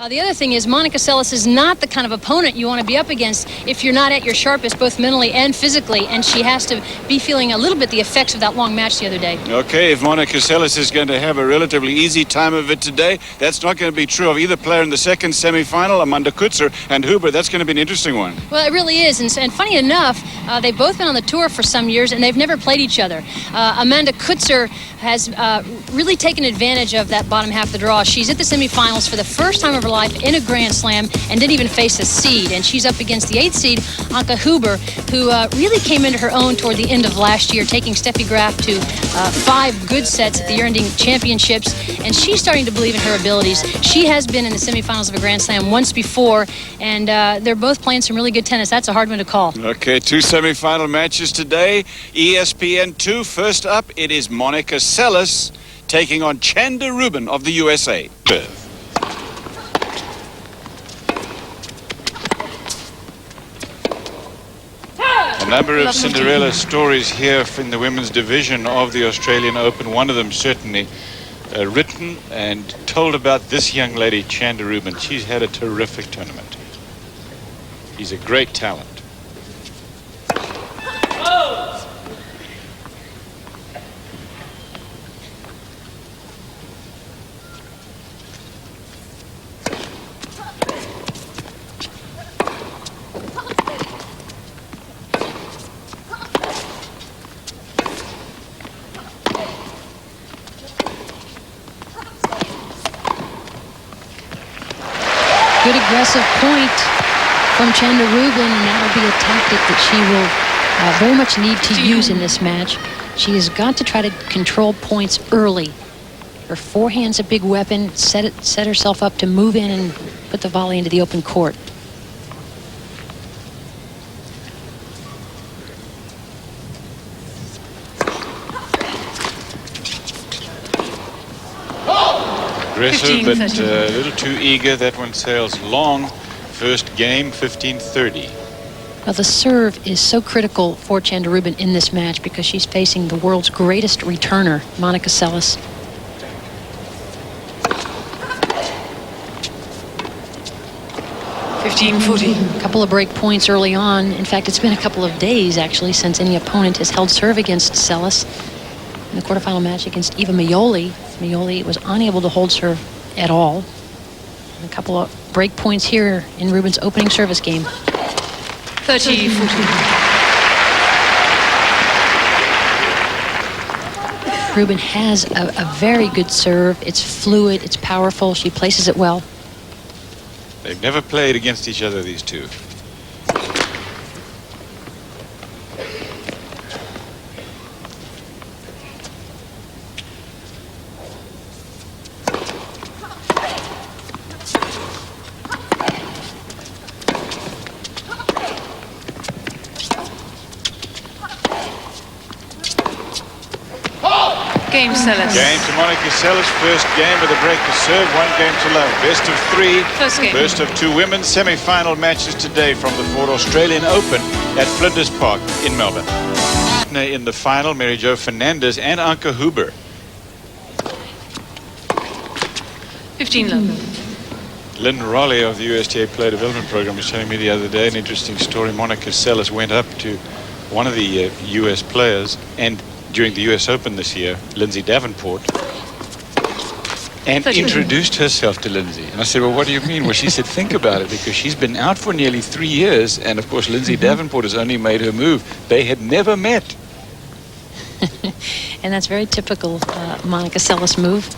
The other thing is Monica Seles is not the kind of opponent you want to be up against if you're not at your sharpest, both mentally and physically, and she has to be feeling a little bit the effects of that long match the other day. Okay, if Monica Seles is going to have a relatively easy time of it today, that's not going to be true of either player in the second semifinal, Amanda Kutzer and Huber. That's going to be an interesting one. Well, it really is, and funny enough, they've both been on the tour for some years, and they've never played each other. Amanda Kutzer has really taken advantage of that bottom half of the draw. She's at the semifinals for the first time of her life in a Grand Slam and didn't even face a seed. And she's up against the 8th seed, Anke Huber, who really came into her own toward the end of last year, taking Steffi Graf to 5 good sets at the year-ending championships. And she's starting to believe in her abilities. She has been in the semifinals of a Grand Slam once before, and they're both playing some really good tennis. That's a hard one to call. Okay, 2 semifinal matches today. ESPN2, first up, it is Monica Seles taking on Chanda Rubin of the USA. A number of Cinderella stories here in the women's division of the Australian Open. One of them certainly written and told about this young lady, Chanda Rubin. She's had a terrific tournament. She's a great talent. Good aggressive point from Chanda Rubin, and that'll be a tactic that she will very much need to use in this match. She has got to try to control points early. Her forehand's a big weapon. Set herself up to move in and put the volley into the open court. Aggressive, but a little too eager. That one sails long. First game, 15-30. Well, the serve is so critical for Chanda Rubin in this match because she's facing the world's greatest returner, Monica Seles. A couple of break points early on. In fact, it's been a couple of days, actually, since any opponent has held serve against Seles. In the quarterfinal match against Eva Mioli, Mioli was unable to hold serve at all. And a couple of break points here in Rubin's opening service game. 30-40. Rubin has a very good serve. It's fluid, it's powerful, she places it well. They've never played against each other, these two. Game Seles. Game to Monica Seles. First game with a break to serve. 1 game to love. Best of 3. First game. First of 2 women's semi-final matches today from the Ford Australian Open at Flinders Park in Melbourne. In the final, Mary Jo Fernandez and Anke Huber. 15-love. Lynn Raleigh of the USTA Player Development Program was telling me the other day an interesting story. Monica Seles went up to one of the US players and during the US Open this year, Lindsay Davenport, and introduced herself to Lindsay. And I said, well, what do you mean? Well, she said, think about it, because she's been out for nearly 3 years, and of course Lindsay Davenport has only made her move. They had never met. And that's very typical Monica Seles move.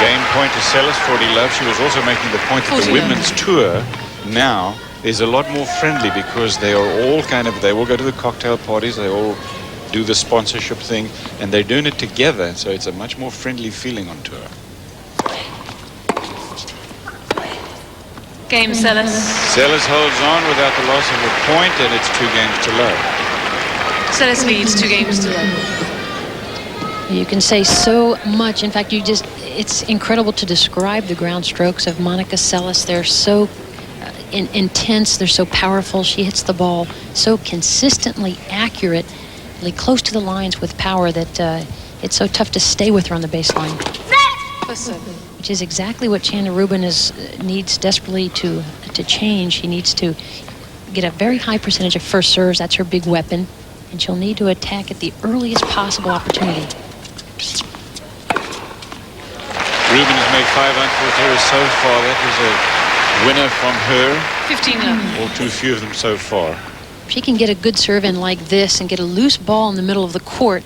Game point to Seles, 40-love. She was also making the point that the women's tour now is a lot more friendly because they are all they all go to the cocktail parties, they all do the sponsorship thing, and they're doing it together, so it's a much more friendly feeling on tour. Game Seles. Seles holds on without the loss of a point, and it's 2 games to love. Seles leads 2 games to love. You can say so much. In fact, it's incredible to describe the ground strokes of Monica Seles. They're so intense. They're so powerful. She hits the ball so consistently, accurately, close to the lines with power that it's so tough to stay with her on the baseline. Which is exactly what Chanda Rubin needs desperately to change. She needs to get a very high percentage of first serves. That's her big weapon. And she'll need to attack at the earliest possible opportunity. Rubin has made 5 unfortunate so far. That was a winner from her. 15 love. All too few of them so far. If she can get a good serve in like this and get a loose ball in the middle of the court,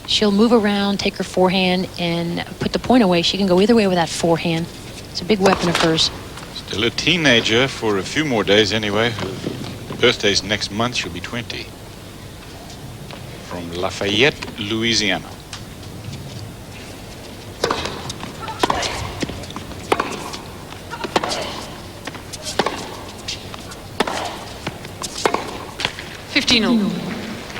she'll move around, take her forehand, and put the point away. She can go either way with that forehand. It's a big weapon of hers. Still a teenager for a few more days anyway. Her birthday's next month. She'll be 20. From Lafayette, Louisiana.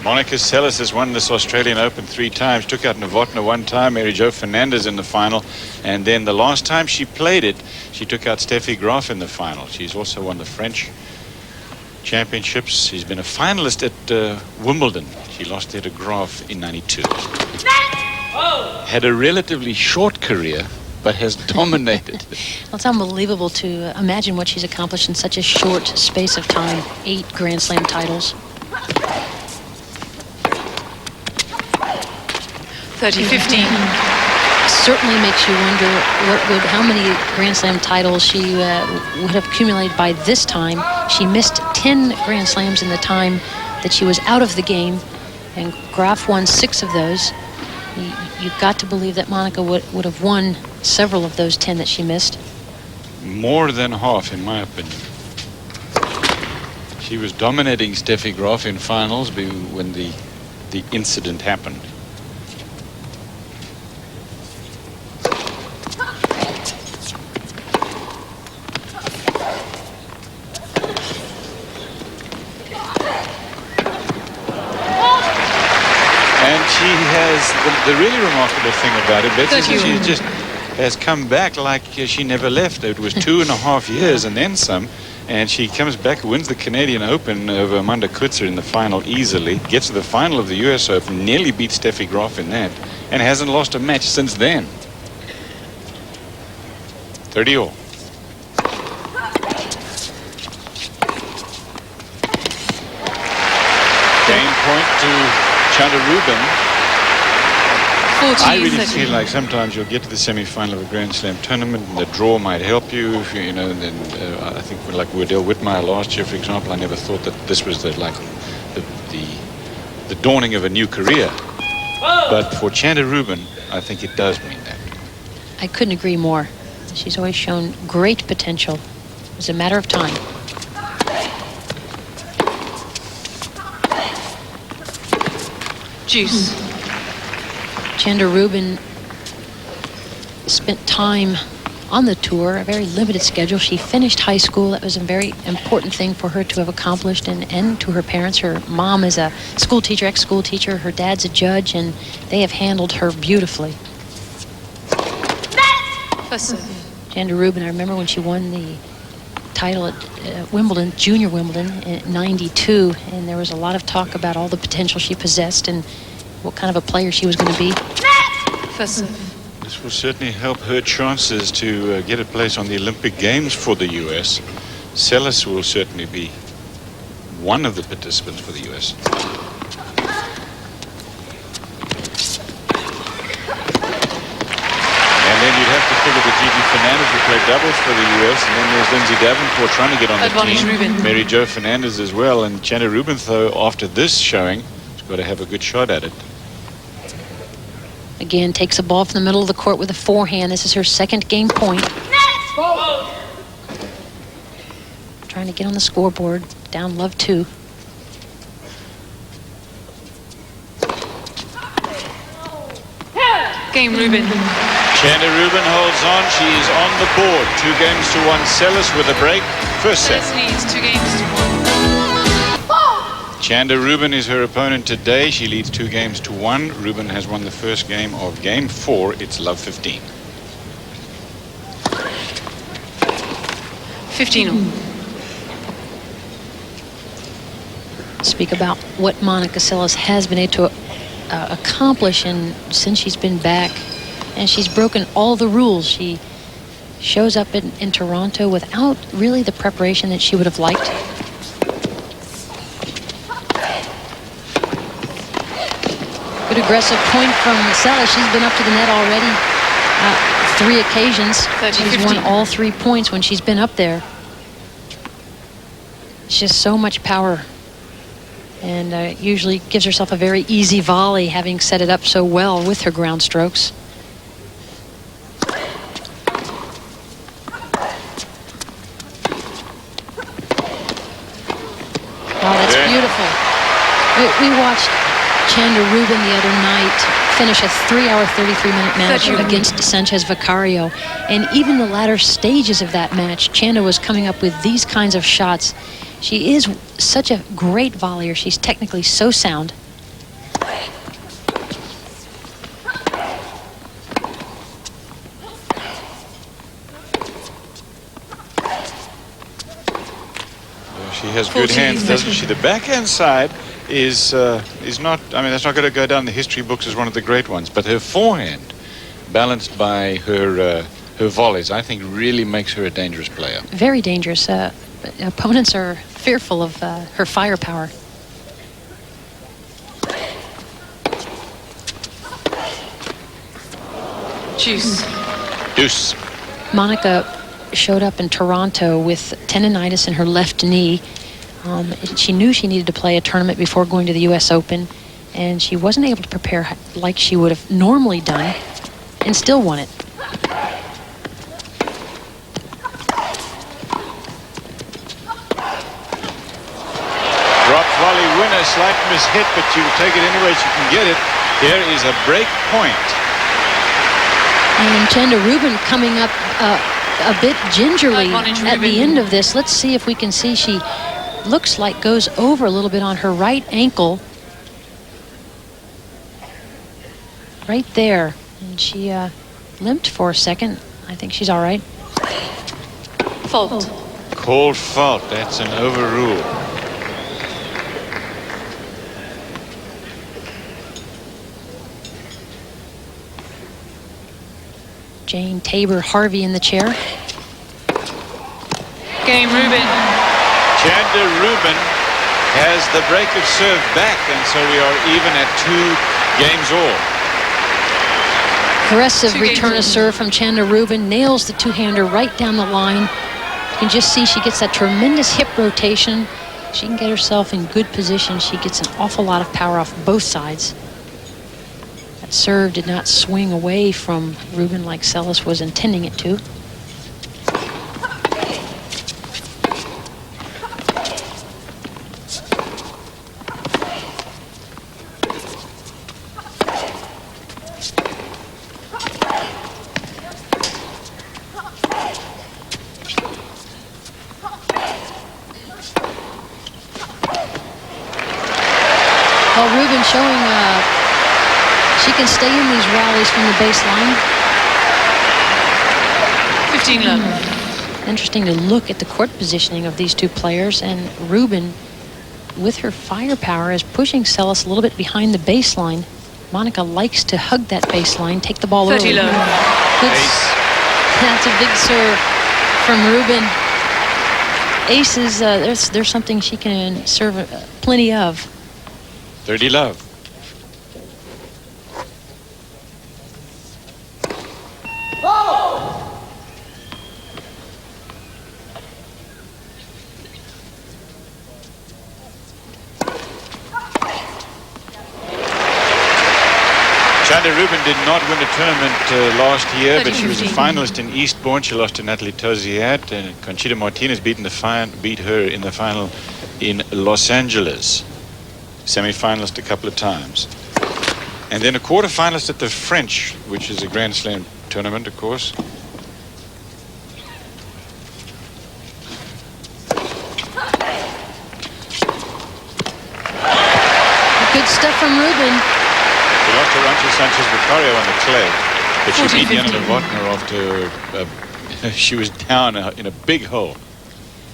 Monica Seles has won this Australian Open 3 times. Took out Novotna 1 time, Mary Jo Fernandez in the final, and then the last time she played it, she took out Steffi Graf in the final. She's also won the French championships. She's been a finalist at Wimbledon. She lost there to Graf in '92. Had a relatively short career, but has dominated. Well, it's unbelievable to imagine what she's accomplished in such a short space of time. 8 Grand Slam titles. 30-15. Certainly makes you wonder how many Grand Slam titles she would have accumulated by this time. She missed 10 Grand Slams in the time that she was out of the game, and Graf won 6 of those. You've got to believe that Monica would have won several of those 10 that she missed. More than half, in my opinion. She was dominating Steffi Graf in finals when the incident happened. She has the really remarkable thing about it, Betsy, is that she just has come back like she never left. It was 2.5 years and then some, and she comes back, wins the Canadian Open over Amanda Kutzer in the final easily, gets to the final of the US Open, nearly beats Steffi Graf in that, and hasn't lost a match since then. 30-all. Game point to Chanda Rubin. I really feel like sometimes you'll get to the semi-final of a Grand Slam tournament and the draw might help you. If you know, then I think like Wardell Whitmire last year, for example, I never thought that this was the dawning of a new career. But for Chanda Rubin, I think it does mean that. I couldn't agree more. She's always shown great potential. It's a matter of time. Juice. Chanda Rubin spent time on the tour, a very limited schedule. She finished high school. That was a very important thing for her to have accomplished, and to her parents. Her mom is a school teacher, ex-school teacher. Her dad's a judge, and they have handled her beautifully. Chanda Rubin, I remember when she won the title at Wimbledon, Junior Wimbledon in '92, and there was a lot of talk about all the potential she possessed and what kind of a player she was going to be. This will certainly help her chances to get a place on the Olympic Games for the US. Seles will certainly be one of the participants for the US. And then you'd have to figure that Gigi Fernandez will play doubles for the US, and then there's Lindsay Davenport trying to get on the team. Rubin. Mary Jo Fernandez as well, and Chanda Rubin, though, after this showing, has got to have a good shot at it. Again, takes a ball from the middle of the court with a forehand. This is her second game point. Trying to get on the scoreboard. Down love 2. Game Rubin. Chanda Rubin holds on. She is on the board. 2 games to 1. Seles with a break. First set. Seles leads 2 games to 1. Chanda Rubin is her opponent today. She leads 2 games to 1. Rubin has won the first game of game 4. It's love 15. 15-all. speak about what Monica Seles has been able to accomplish since she's been back. And she's broken all the rules. She shows up in Toronto without really the preparation that she would have liked. Good aggressive point from Seles. She's been up to the net already 3 occasions. She's won all 3 points when she's been up there. It's just so much power. And usually gives herself a very easy volley, having set it up so well with her ground strokes. Wow, that's beautiful. We watched Chanda Rubin the other night finish a 3-hour, 33-minute match against Sanchez Vicario. And even the latter stages of that match, Chanda was coming up with these kinds of shots. She is such a great volleyer. She's technically so sound. She has good hands, doesn't she? The backhand side is not, I mean, that's not going to go down in the history books as one of the great ones, but her forehand, balanced by her volleys, I think really makes her a dangerous player. Very dangerous. Opponents are fearful of her firepower. Deuce. Monica showed up in Toronto with tendonitis in her left knee. She knew she needed to play a tournament before going to the U.S. Open, and she wasn't able to prepare like she would have normally done, and still won it. Drop volley winner, slight mishit, but you take it any way she can get it. Here is a break point. And Chanda Rubin coming up a bit gingerly at the end of this. Let's see if we can see. She looks like goes over a little bit on her right ankle. Right there. And she limped for a second. I think she's all right. Fault. Called fault. That's an overrule. Jane Tabor Harvey in the chair. Game Rubin. Chanda Rubin has the break of serve back, and so we are even at 2 games all. Aggressive return of serve from Chanda Rubin. Nails the two-hander right down the line. You can just see she gets that tremendous hip rotation. She can get herself in good position. She gets an awful lot of power off both sides. That serve did not swing away from Rubin like Seles was intending it to. Well, Rubin showing she can stay in these rallies from the baseline. 15-love. Interesting to look at the court positioning of these two players, and Rubin, with her firepower, is pushing Seles a little bit behind the baseline. Monica likes to hug that baseline, take the ball 30 early. low. That's a big serve from Rubin. Aces, there's something she can serve plenty of. 30 love. Chanda Rubin did not win a tournament last year, but she was a finalist in Eastbourne. She lost to Natalie Toziat, and Conchita Martinez beat her in the final in Los Angeles. Semi-finalist a couple of times. And then a quarterfinalist at the French, which is a Grand Slam tournament, of course. Good stuff from Rubin. She lost to Rancho Sanchez Vicario on the clay, but she beat Yana Novotná after she was down in a big hole.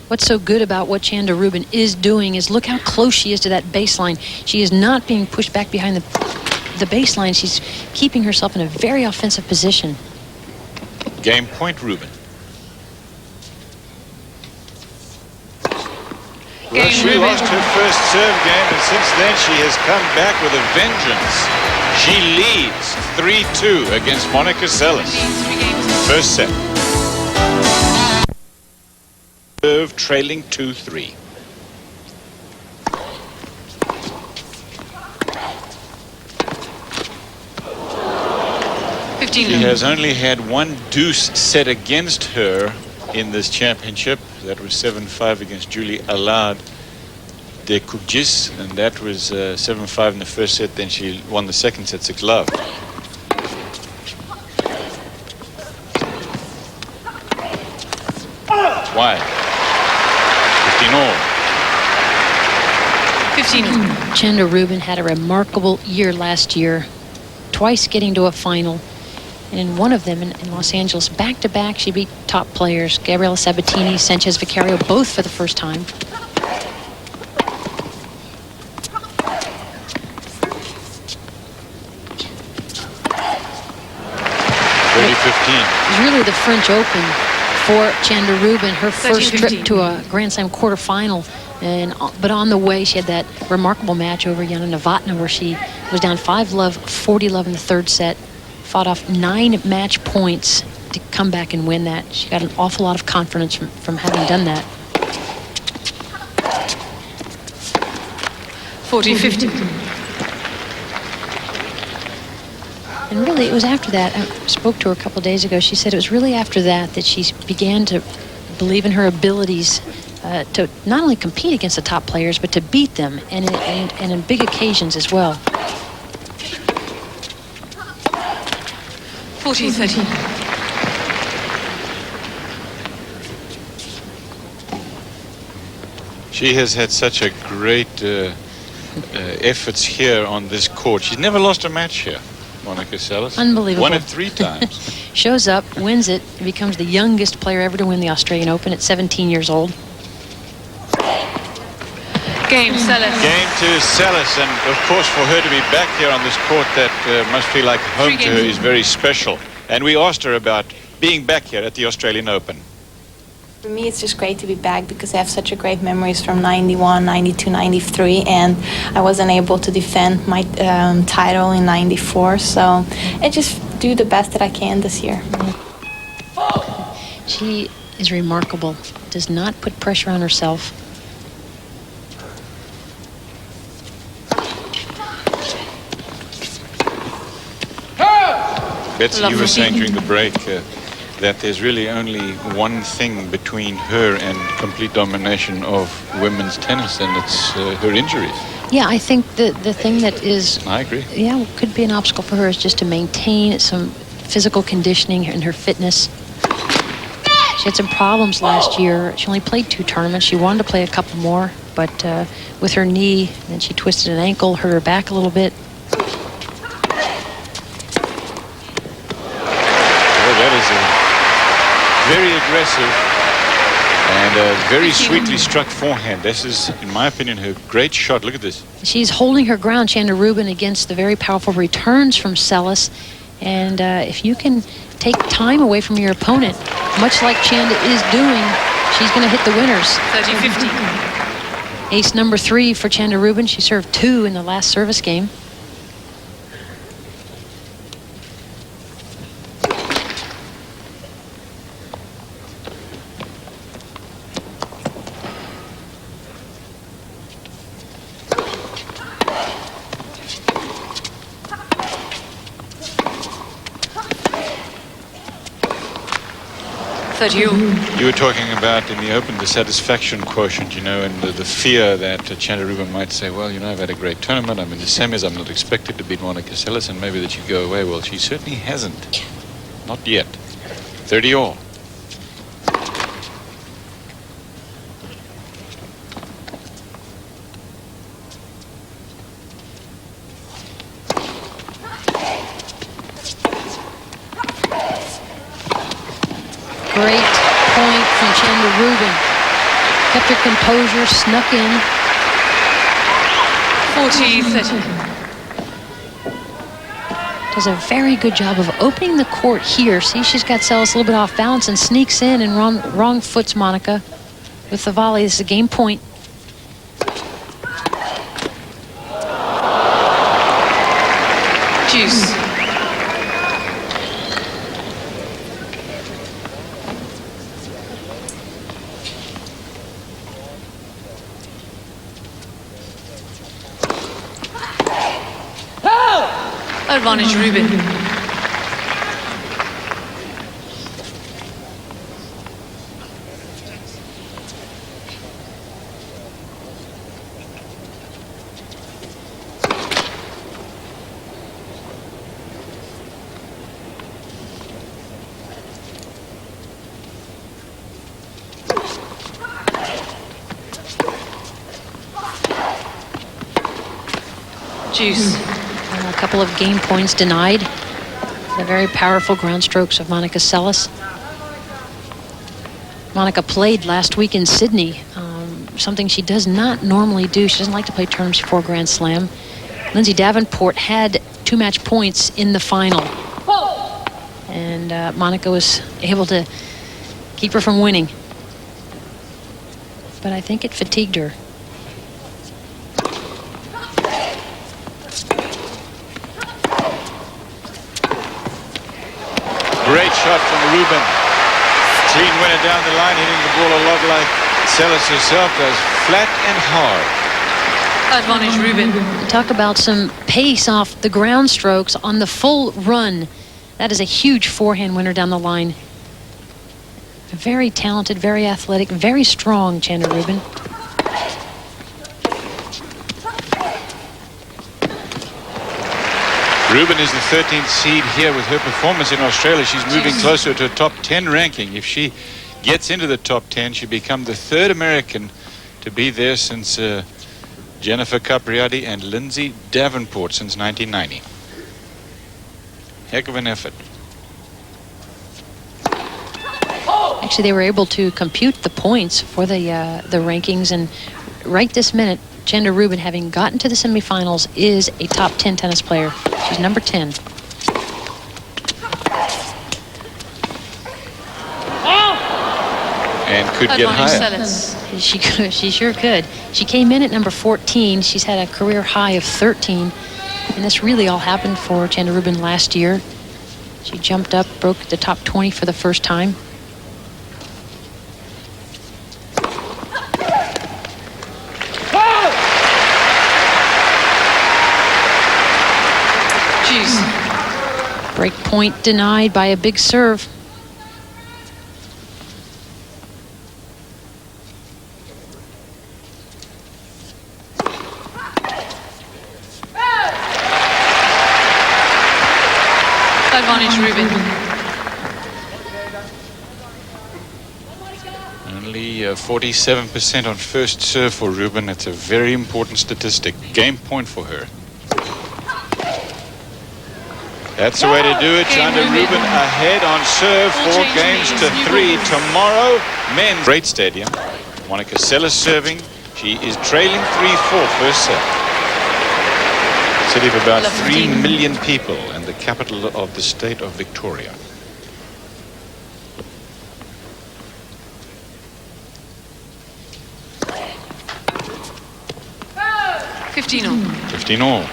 What's so good about what Chanda Rubin is doing is look how close she is to that baseline. She is not being pushed back behind the baseline. She's keeping herself in a very offensive position. Game point, Rubin. Well, she lost her first serve game, and since then she has come back with a vengeance. She leads 3-2 against Monica Seles. First set. Serve trailing 2-3. She has only had one deuce set against her in this championship. That was 7-5 against Julie Allard de Kugis, and that was 7-5 in the first set. Then she won the second set 6-love. Wide. 15-all. 15. Chanda Rubin had a remarkable year last year, twice getting to a final. And in one of them in Los Angeles, back-to-back, she beat top players, Gabriela Sabatini, Sanchez Vicario, both for the first time. It was really the French Open for Chanda Rubin, her first trip to a Grand Slam quarterfinal. But on the way, she had that remarkable match over Yana Novotná, where she was down 5-love, 40-love in the third set. Fought off 9 match points to come back and win that. She got an awful lot of confidence from having done that. 40-50. And really, it was after that. I spoke to her a couple of days ago. She said it was really after that that she began to believe in her abilities to not only compete against the top players, but to beat them, and in big occasions as well. 40-30. She has had such a great efforts here on this court. She's never lost a match here, Monica Seles. Unbelievable. Won it 3 times. Shows up, wins it, and becomes the youngest player ever to win the Australian Open at 17 years old. Game, Seles. Game to Seles, and of course for her to be back here on this court, that must feel like home to her, is very special. And we asked her about being back here at the Australian Open. For me, it's just great to be back because I have such a great memories from 91, 92, 93, and I wasn't able to defend my title in 94, so I just do the best that I can this year. She is remarkable, does not put pressure on herself. Betsy, you were saying during the break that there's really only one thing between her and complete domination of women's tennis, and it's her injuries. Yeah, I think the thing that is... I agree. Yeah, could be an obstacle for her is just to maintain some physical conditioning and her fitness. She had some problems last year. She only played 2 tournaments. She wanted to play a couple more, but with her knee, then she twisted an ankle, hurt her back a little bit. Very aggressive and a very sweetly struck forehand. This is, in my opinion, her great shot. Look at this. She's holding her ground, Chanda Rubin, against the very powerful returns from Seles. And if you can take time away from your opponent, much like Chanda is doing, she's going to hit the winners. 30-50. Ace number 3 for Chanda Rubin. She served 2 in the last service game. You were talking about in the Open the satisfaction quotient, you know, and the fear that Chanda Rubin might say, well, you know, I've had a great tournament, I'm in the semis, I'm not expected to beat Monica Seles, and maybe that she'd go away. Well, she certainly hasn't. Not yet. 30-all. Great point from Chanda Rubin. composure snuck in. 40-30. Does a very good job of opening the court here. See, she's got Seles a little bit off balance and sneaks in and wrong foots Monica with the volley. This is a game point. Juice. Advantage Rubin. Juice. A couple of game points denied. The very powerful ground strokes of Monica Seles. Monica played last week in Sydney, something she does not normally do. She doesn't like to play tournaments before Grand Slam. Lindsay Davenport had 2 match points in the final. And Monica was able to keep her from winning. But I think it fatigued her. Great shot from Rubin. Clean winner down the line, hitting the ball a lot like Seles herself does. Flat and hard. Advantage Rubin. Talk about some pace off the ground strokes on the full run. That is a huge forehand winner down the line. Very talented, very athletic, very strong, Chandler Rubin. Rubin is the 13th seed here with her performance in Australia. She's moving closer to a top 10 ranking. If she gets into the top 10, she'll become the 3rd American to be there since Jennifer Capriati and Lindsay Davenport since 1990. Heck of an effort. Actually, they were able to compute the points for the rankings, and right this minute, Chandler Rubin, having gotten to the semifinals, is a top 10 tennis player. She's number 10. And could get higher. She sure could. She came in at number 14. She's had a career high of 13. And this really all happened for Chandler Rubin last year. She jumped up, broke the top 20 for the first time. Break point denied by a big serve. Advantage Rubin. Only 47% on first serve for Rubin. That's a very important statistic. Game point for her. That's the way to do it. Chandler Rubin ahead on serve, 4 games to 3 tomorrow. Men's great stadium. Monica Seles serving. She is trailing 3-4 first set. City of about 3 million people and the capital of the state of Victoria. Fifteen all. 15 all.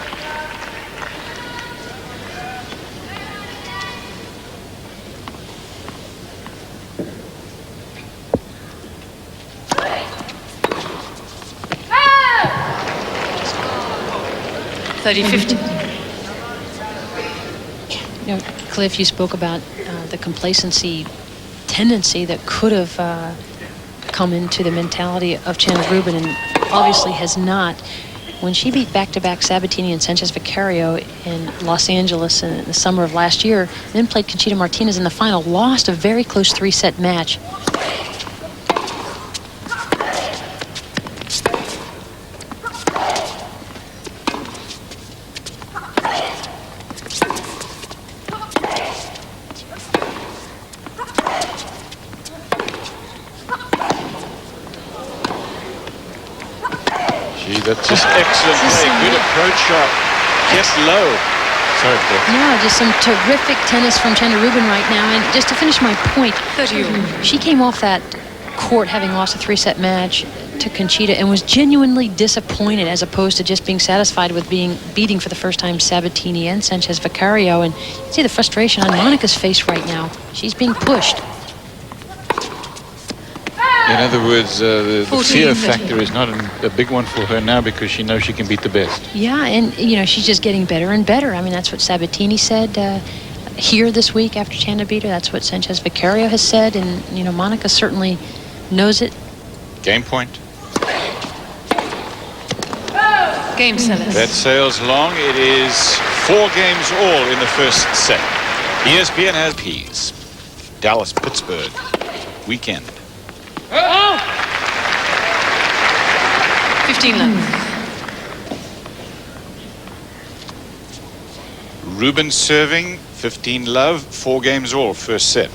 You know, Cliff, you spoke about the complacency tendency that could have come into the mentality of Chandler Rubin, and obviously has not. When she beat back-to-back Sabatini and Sanchez Vicario in Los Angeles in the summer of last year, then played Conchita Martinez in the final, lost a very close 3-set match. Gee, that's just excellent play. Good approach shot. Just low. Sorry, Beth. No, just some terrific tennis from Chanda Rubin right now. And just to finish my point, she came off that court having lost a 3-set match to Conchita and was genuinely disappointed, as opposed to just being satisfied with beating for the first time Sabatini and Sanchez Vicario. And you see the frustration on Monica's face right now. She's being pushed. In other words, the fear factor is not a big one for her now, because she knows she can beat the best. Yeah, and she's just getting better and better. I mean, that's what Sabatini said here this week after Chanda beat her. That's what Sanchez Vicario has said, and Monica certainly knows it. Game point. Game, Seles. That sails long. It is 4 games all in the first set. ESPN has P's. Dallas, Pittsburgh weekend. 15 love. Rubin serving, 15 love, 4 games all, first set.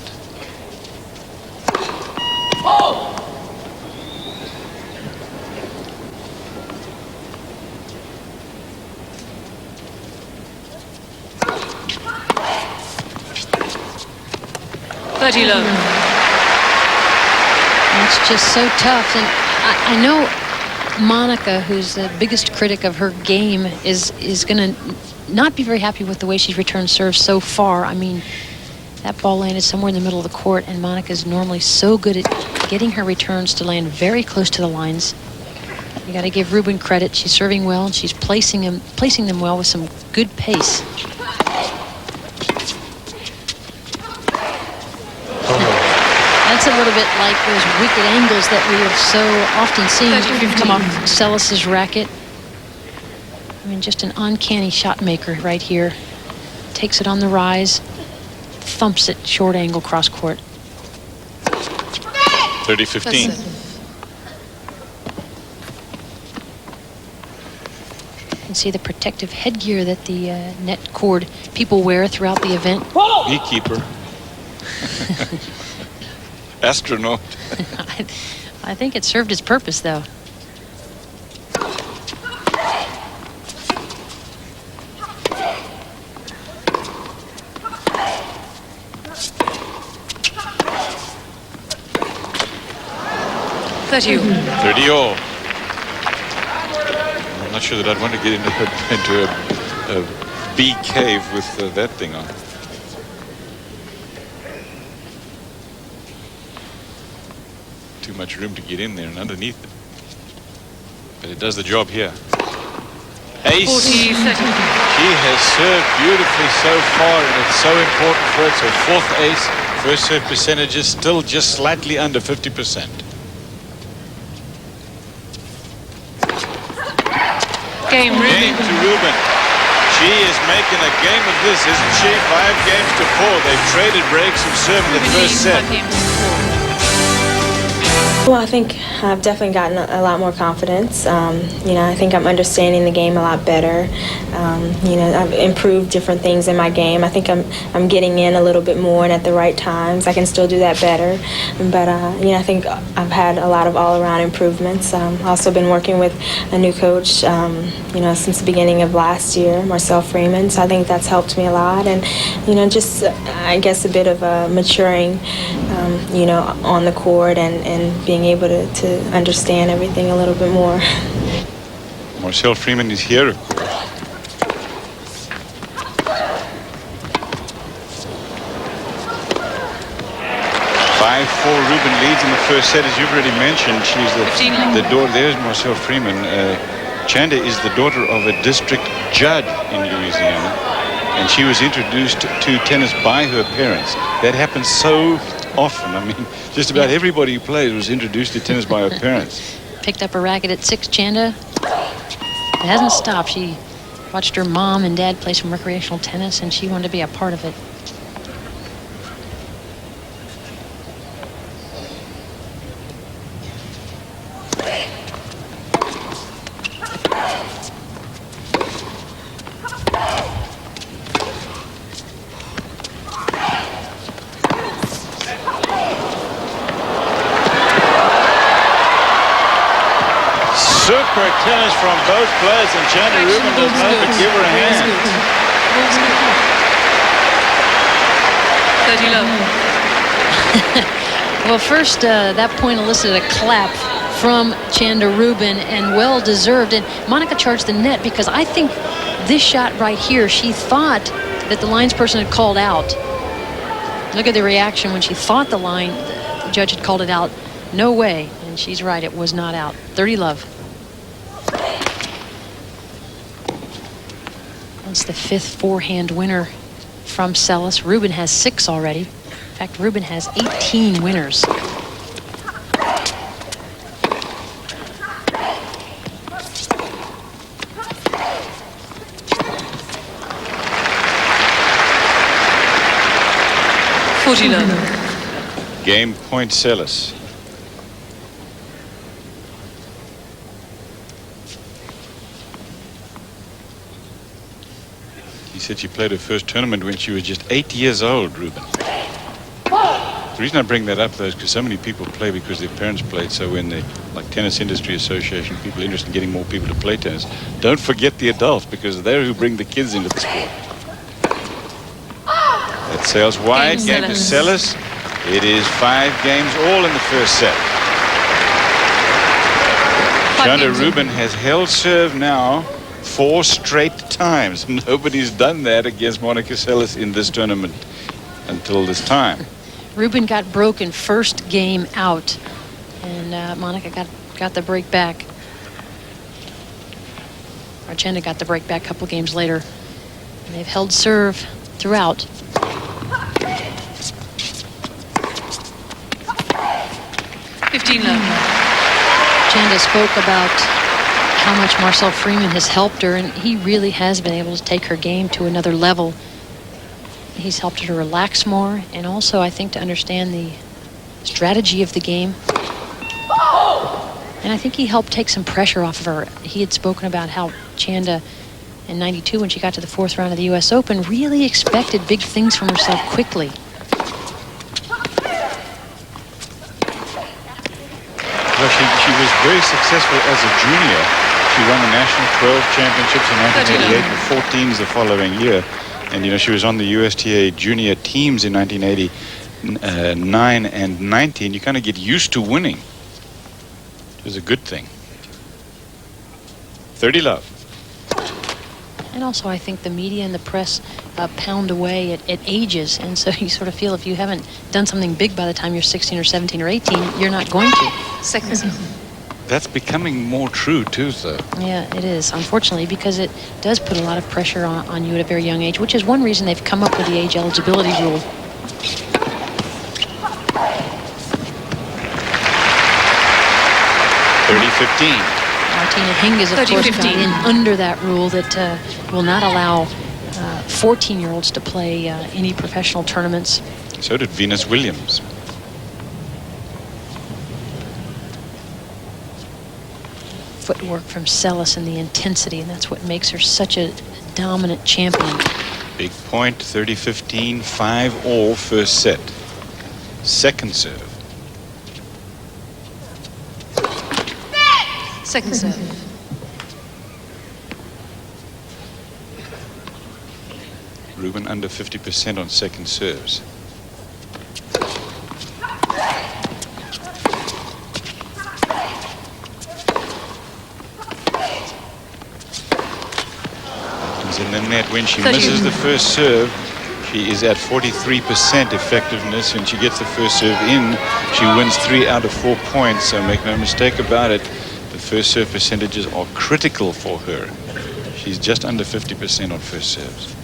It's just so tough. And I know Monica, who's the biggest critic of her game, is going to not be very happy with the way she's returned serve so far. I mean, that ball landed somewhere in the middle of the court, and Monica's normally so good at getting her returns to land very close to the lines. You got to give Rubin credit. She's serving well, and she's placing them well with some good pace. That's a little bit like those wicked angles that we have so often seen come off Seles' racket. I mean, just an uncanny shot maker right here. Takes it on the rise, thumps it short angle cross court. 30-15. You can see the protective headgear that the net cord people wear throughout the event. Beekeeper. Astronaut. I think it served its purpose, though. You. 30 all. I'm not sure that I'd want to get into a bee cave with that thing on. Too much room to get in there and underneath it. But it does the job here. Ace. 40 seconds. She has served beautifully so far, and it's so important for it. So 4th ace, first serve percentage is still just slightly under 50%. Game, Rubin. Game to Rubin. She is making a game of this, isn't she? 5 games to 4. They've traded breaks and served in the first set. Well, I think I've definitely gotten a lot more confidence. I think I'm understanding the game a lot better. I've improved different things in my game. I think I'm getting in a little bit more and at the right times. I can still do that better. But, I think I've had a lot of all-around improvements. I've also been working with a new coach, since the beginning of last year, Marcel Freeman. So I think that's helped me a lot. And, just, I guess, a bit of a maturing, on the court and being able to understand everything a little bit more. Marcel Freeman is here. 5-4 Rubin leads in the first set, as you've already mentioned. She's the daughter. There's Marcel Freeman. Chanda is the daughter of a district judge in Louisiana, and she was introduced to tennis by her parents. That happens so often. I mean, just about everybody who plays was introduced to tennis by her parents. Picked up a racket at 6, Chanda. It hasn't stopped. She watched her mom and dad play some recreational tennis, and she wanted to be a part of it. Super for tennis from both players, and Chandler Rubin does not but give her a hand. 30 love. Well, first, that point elicited a clap from Chandler Rubin, and well deserved. And Monica charged the net because I think this shot right here, she thought that the linesperson had called out. Look at the reaction when she thought the judge had called it out. No way. And she's right, it was not out. 30 love. That's the 5th forehand winner from Seles. Rubin has 6 already. In fact, Rubin has 18 winners. Game point, Seles. He said she played her first tournament when she was just 8 years old, Rubin. The reason I bring that up, though, is because so many people play because their parents played. So when the Tennis Industry Association, people interested in getting more people to play tennis, don't forget the adults, because they're who bring the kids into the sport. That sails wide. Game to Seles. It is 5 games all in the first set. Chandler Rubin has held serve now 4 straight times. Nobody's done that against Monica Seles in this tournament until this time. Rubin got broken first game out, and Monica got the break back. Chandler got the break back a couple games later. And they've held serve throughout. Chanda spoke about how much Marcel Freeman has helped her, and he really has been able to take her game to another level. He's helped her to relax more, and also I think to understand the strategy of the game. And I think he helped take some pressure off of her. He had spoken about how Chanda in '92, when she got to the 4th round of the US Open, really expected big things from herself quickly. Well, she was very successful as a junior. She won the National 12 Championships in 1988 and 14s the following year. And, you know, she was on the USTA junior teams in 1989 and 90. And you kind of get used to winning. It was a good thing. 30 love. And also, I think the media and the press pound away at ages. And so you sort of feel if you haven't done something big by the time you're 16 or 17 or 18, you're not going to. Seconds. That's becoming more true, too, though. Yeah, it is, unfortunately, because it does put a lot of pressure on you at a very young age, which is one reason they've come up with the age eligibility rule. 30-15. Martina Hingis, of course, got in under that rule that will not allow 14-year-olds to play any professional tournaments. So did Venus Williams. Footwork from Seles and the intensity, and that's what makes her such a dominant champion. Big point, 30-15, 5-all first set. Second serve. Second serve. Rubin under 50% on second serves. In the net when she misses the first serve, she is at 43% effectiveness. When she gets the first serve in, she wins 3 out of 4 points. So make no mistake about it, the first serve percentages are critical for her. She's just under 50% on first serves.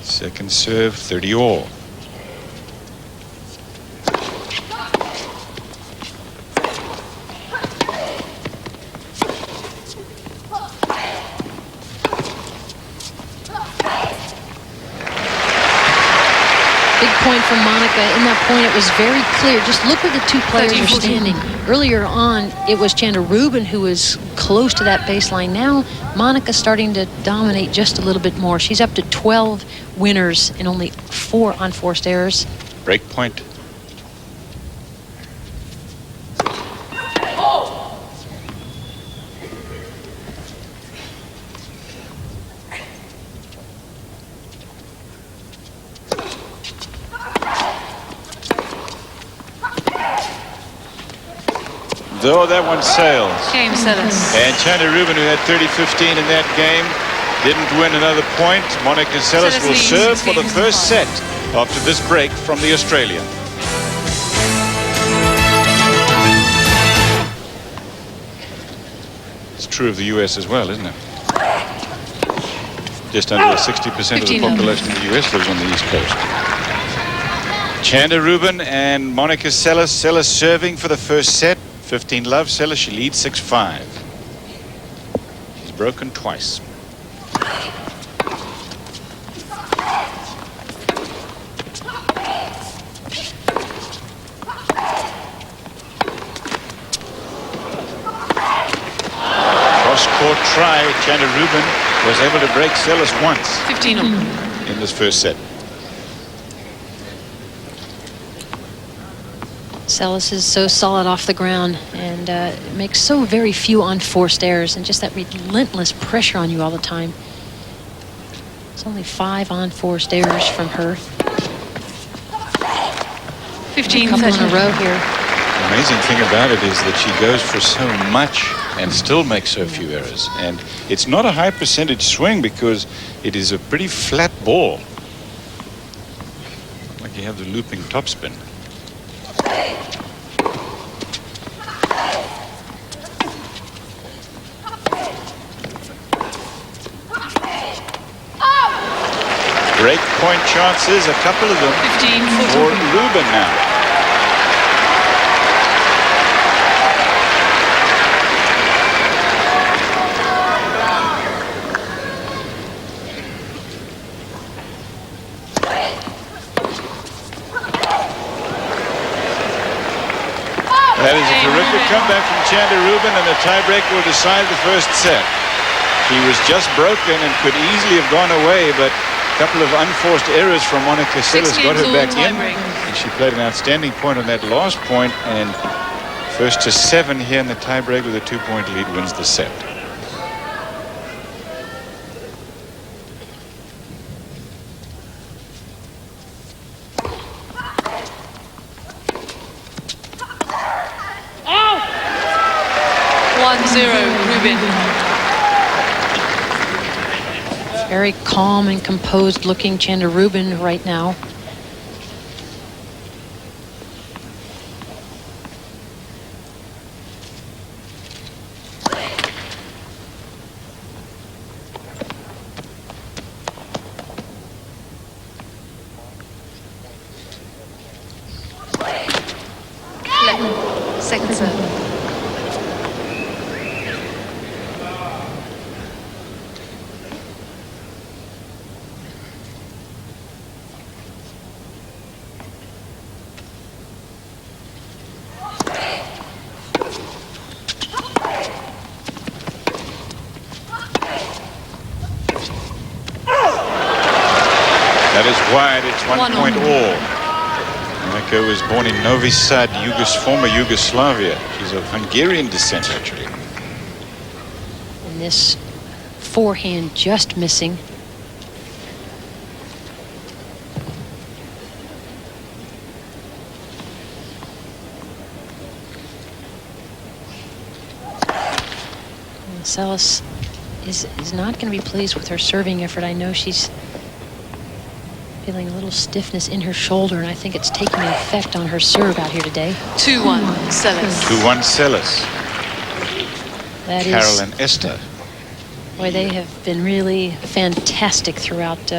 Second serve, 30-all. Point from Monica. In that point, it was very clear. Just look where the two players are standing. Earlier on, it was Chandler Rubin who was close to that baseline. Now, Monica's starting to dominate just a little bit more. She's up to 12 winners and only 4 unforced errors. Break point. though that one sails. Game, Seles. And Chanda Rubin, who had 30-15 in that game, didn't win another point. Monica Seles will leads serve for the games first in set after this break from the Australian. It's true of the US as well, isn't it? Just under 60% of the population of the US lives on the East Coast. Chanda Rubin and Monica Seles. Seles serving for the first set. 15-love. Seles, she leads 6-5. She's broken twice. Cross-court try. Chanda Rubin was able to break Seles once 15 all. in this first set. Seles is so solid off the ground and makes so very few unforced errors, and just that relentless pressure on you all the time. It's only 5 unforced errors from her. 15 A couple in a 30. row here. The amazing thing about it is that she goes for so much and still makes so few errors. And it's not a high percentage swing because it is a pretty flat ball. Like you have the looping topspin. Break point chances, a couple of them 15 for 14. Rubin now. That is a terrific comeback from Chanda Rubin, and the tiebreak will decide the first set. She was just broken and could easily have gone away, but a couple of unforced errors from Monica Seles got her back in. And she played an outstanding point on that last point, and first to 7 here in the tiebreak with a 2-point lead wins the set. Rubin. Very calm and composed looking Chanda Rubin right now. Second serve. That is wide. It's 1 point all. Monica was born in Novi Sad, former Yugoslavia. She's of Hungarian descent, actually. And this forehand just missing. And Seles is not going to be pleased with her serving effort. I know she's feeling a little stiffness in her shoulder, and I think it's taking effect on her serve out here today. 2-1 Seles. 2-1 Seles. That Carol is, and Esther. boy, they have been really fantastic throughout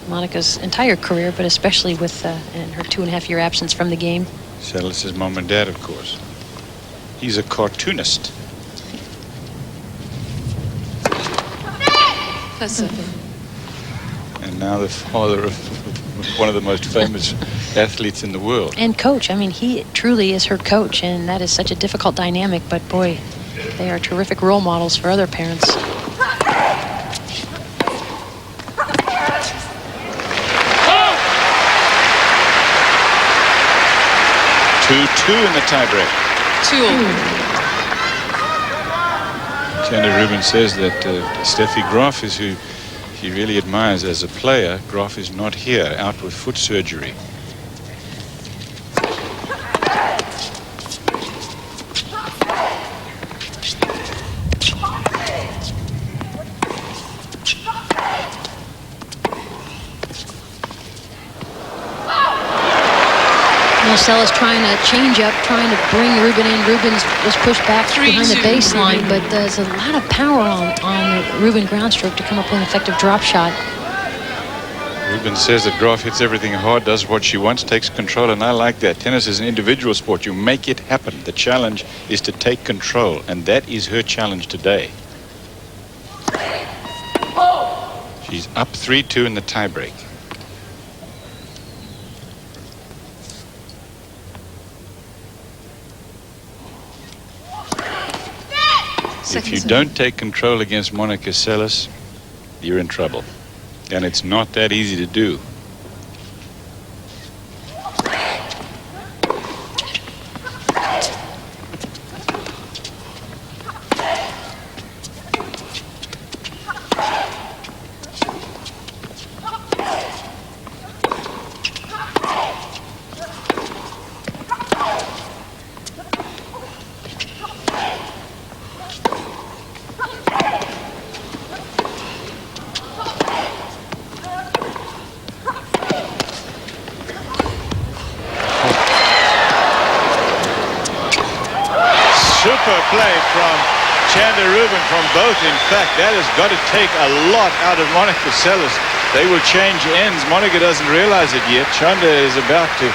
Monica's entire career, but especially with in her 2.5-year absence from the game. Seles' mom and dad, of course. He's a cartoonist. First serve. And now the father of one of the most famous athletes in the world. And coach. I mean, he truly is her coach, and that is such a difficult dynamic, but boy, they are terrific role models for other parents. 2-2 in the tiebreak. 2-all. Chanda Rubin says that Steffi Graf is who he really admires as a player. Graf is not here, out with foot surgery. Seles trying to change up, trying to bring Rubin in. Rubin was pushed back behind the baseline, but there's a lot of power on the Rubin ground stroke to come up with an effective drop shot. Rubin says that Graf hits everything hard, does what she wants, takes control, and I like that. Tennis is an individual sport. You make it happen. The challenge is to take control, and that is her challenge today. She's up 3-2 in the tiebreak. If you don't take control against Monica Seles, you're in trouble. And it's not that easy to do. Play from Rubin from both. In fact, that has got to take a lot out of Monica Seles. They will change ends. Monica doesn't realize it yet. Chanda is about to.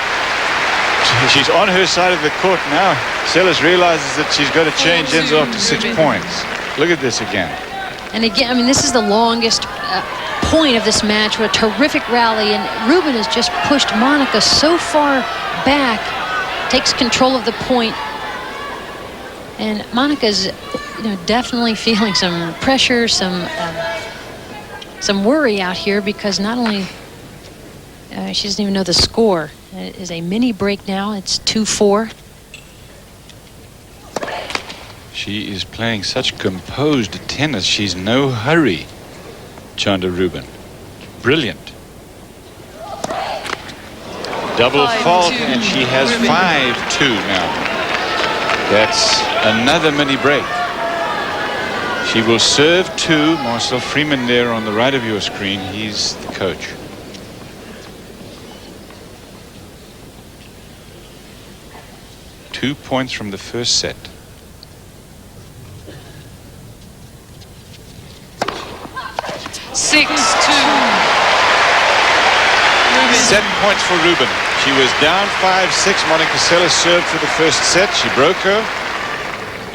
She's on her side of the court now. Seles realizes that she's got to change ends after 6 points. Look at this again. And again, I mean, this is the longest point of this match with a terrific rally, and Rubin has just pushed Monica so far back, takes control of the point. And Monica's, definitely feeling some pressure, some worry out here, because not only she doesn't even know the score. It is a mini break now. It's 2-4. She is playing such composed tennis. She's no hurry. Chanda Rubin, brilliant. Double fault, and she has 5-2 now. That's another mini break. She will serve 2. Marcel Freeman there on the right of your screen. He's the coach. Two points from the first set. Set points for Rubin. She was down 5-6. Monica Seles served for the first set. She broke her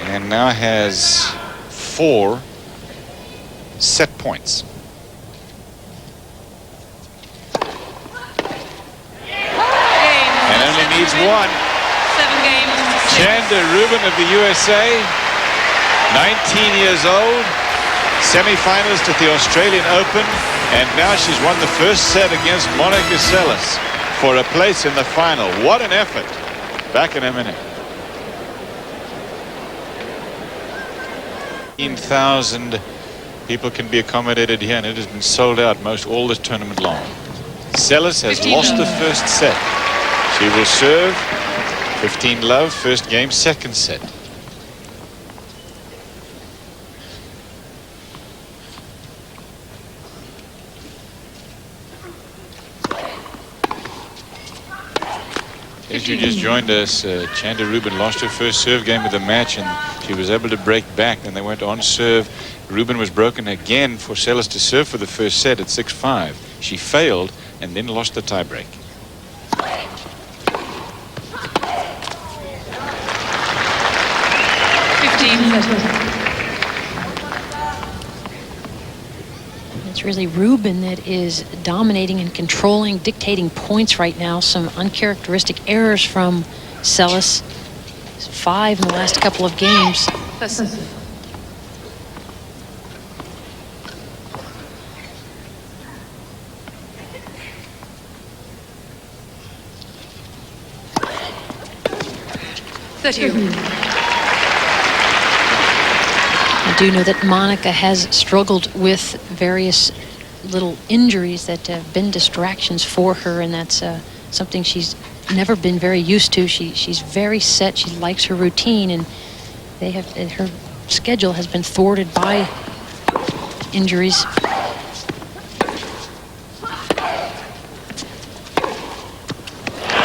and now has 4 set points. And only needs 1. 7 games. Chanda Rubin of the USA, 19 years old, semi-finalist at the Australian Open, and now she's won the first set against Monica Seles for a place in the final. What an effort. Back in a minute. 15,000 people can be accommodated here, and it has been sold out most all this tournament long. Seles has lost the first set. She will serve 15-love, first game, second set. As you just joined us, Chanda Rubin lost her first serve game of the match, and she was able to break back. Then they went on serve. Rubin was broken again for Seles to serve for the first set at 6-5. She failed and then lost the tiebreak. It's really Rubin that is dominating and controlling, dictating points right now. Some uncharacteristic errors from Seles. 5 in the last couple of games. I do know that Monica has struggled with various little injuries that have been distractions for her, and that's something she's never been very used to. She's very set. She likes her routine, and her schedule has been thwarted by injuries.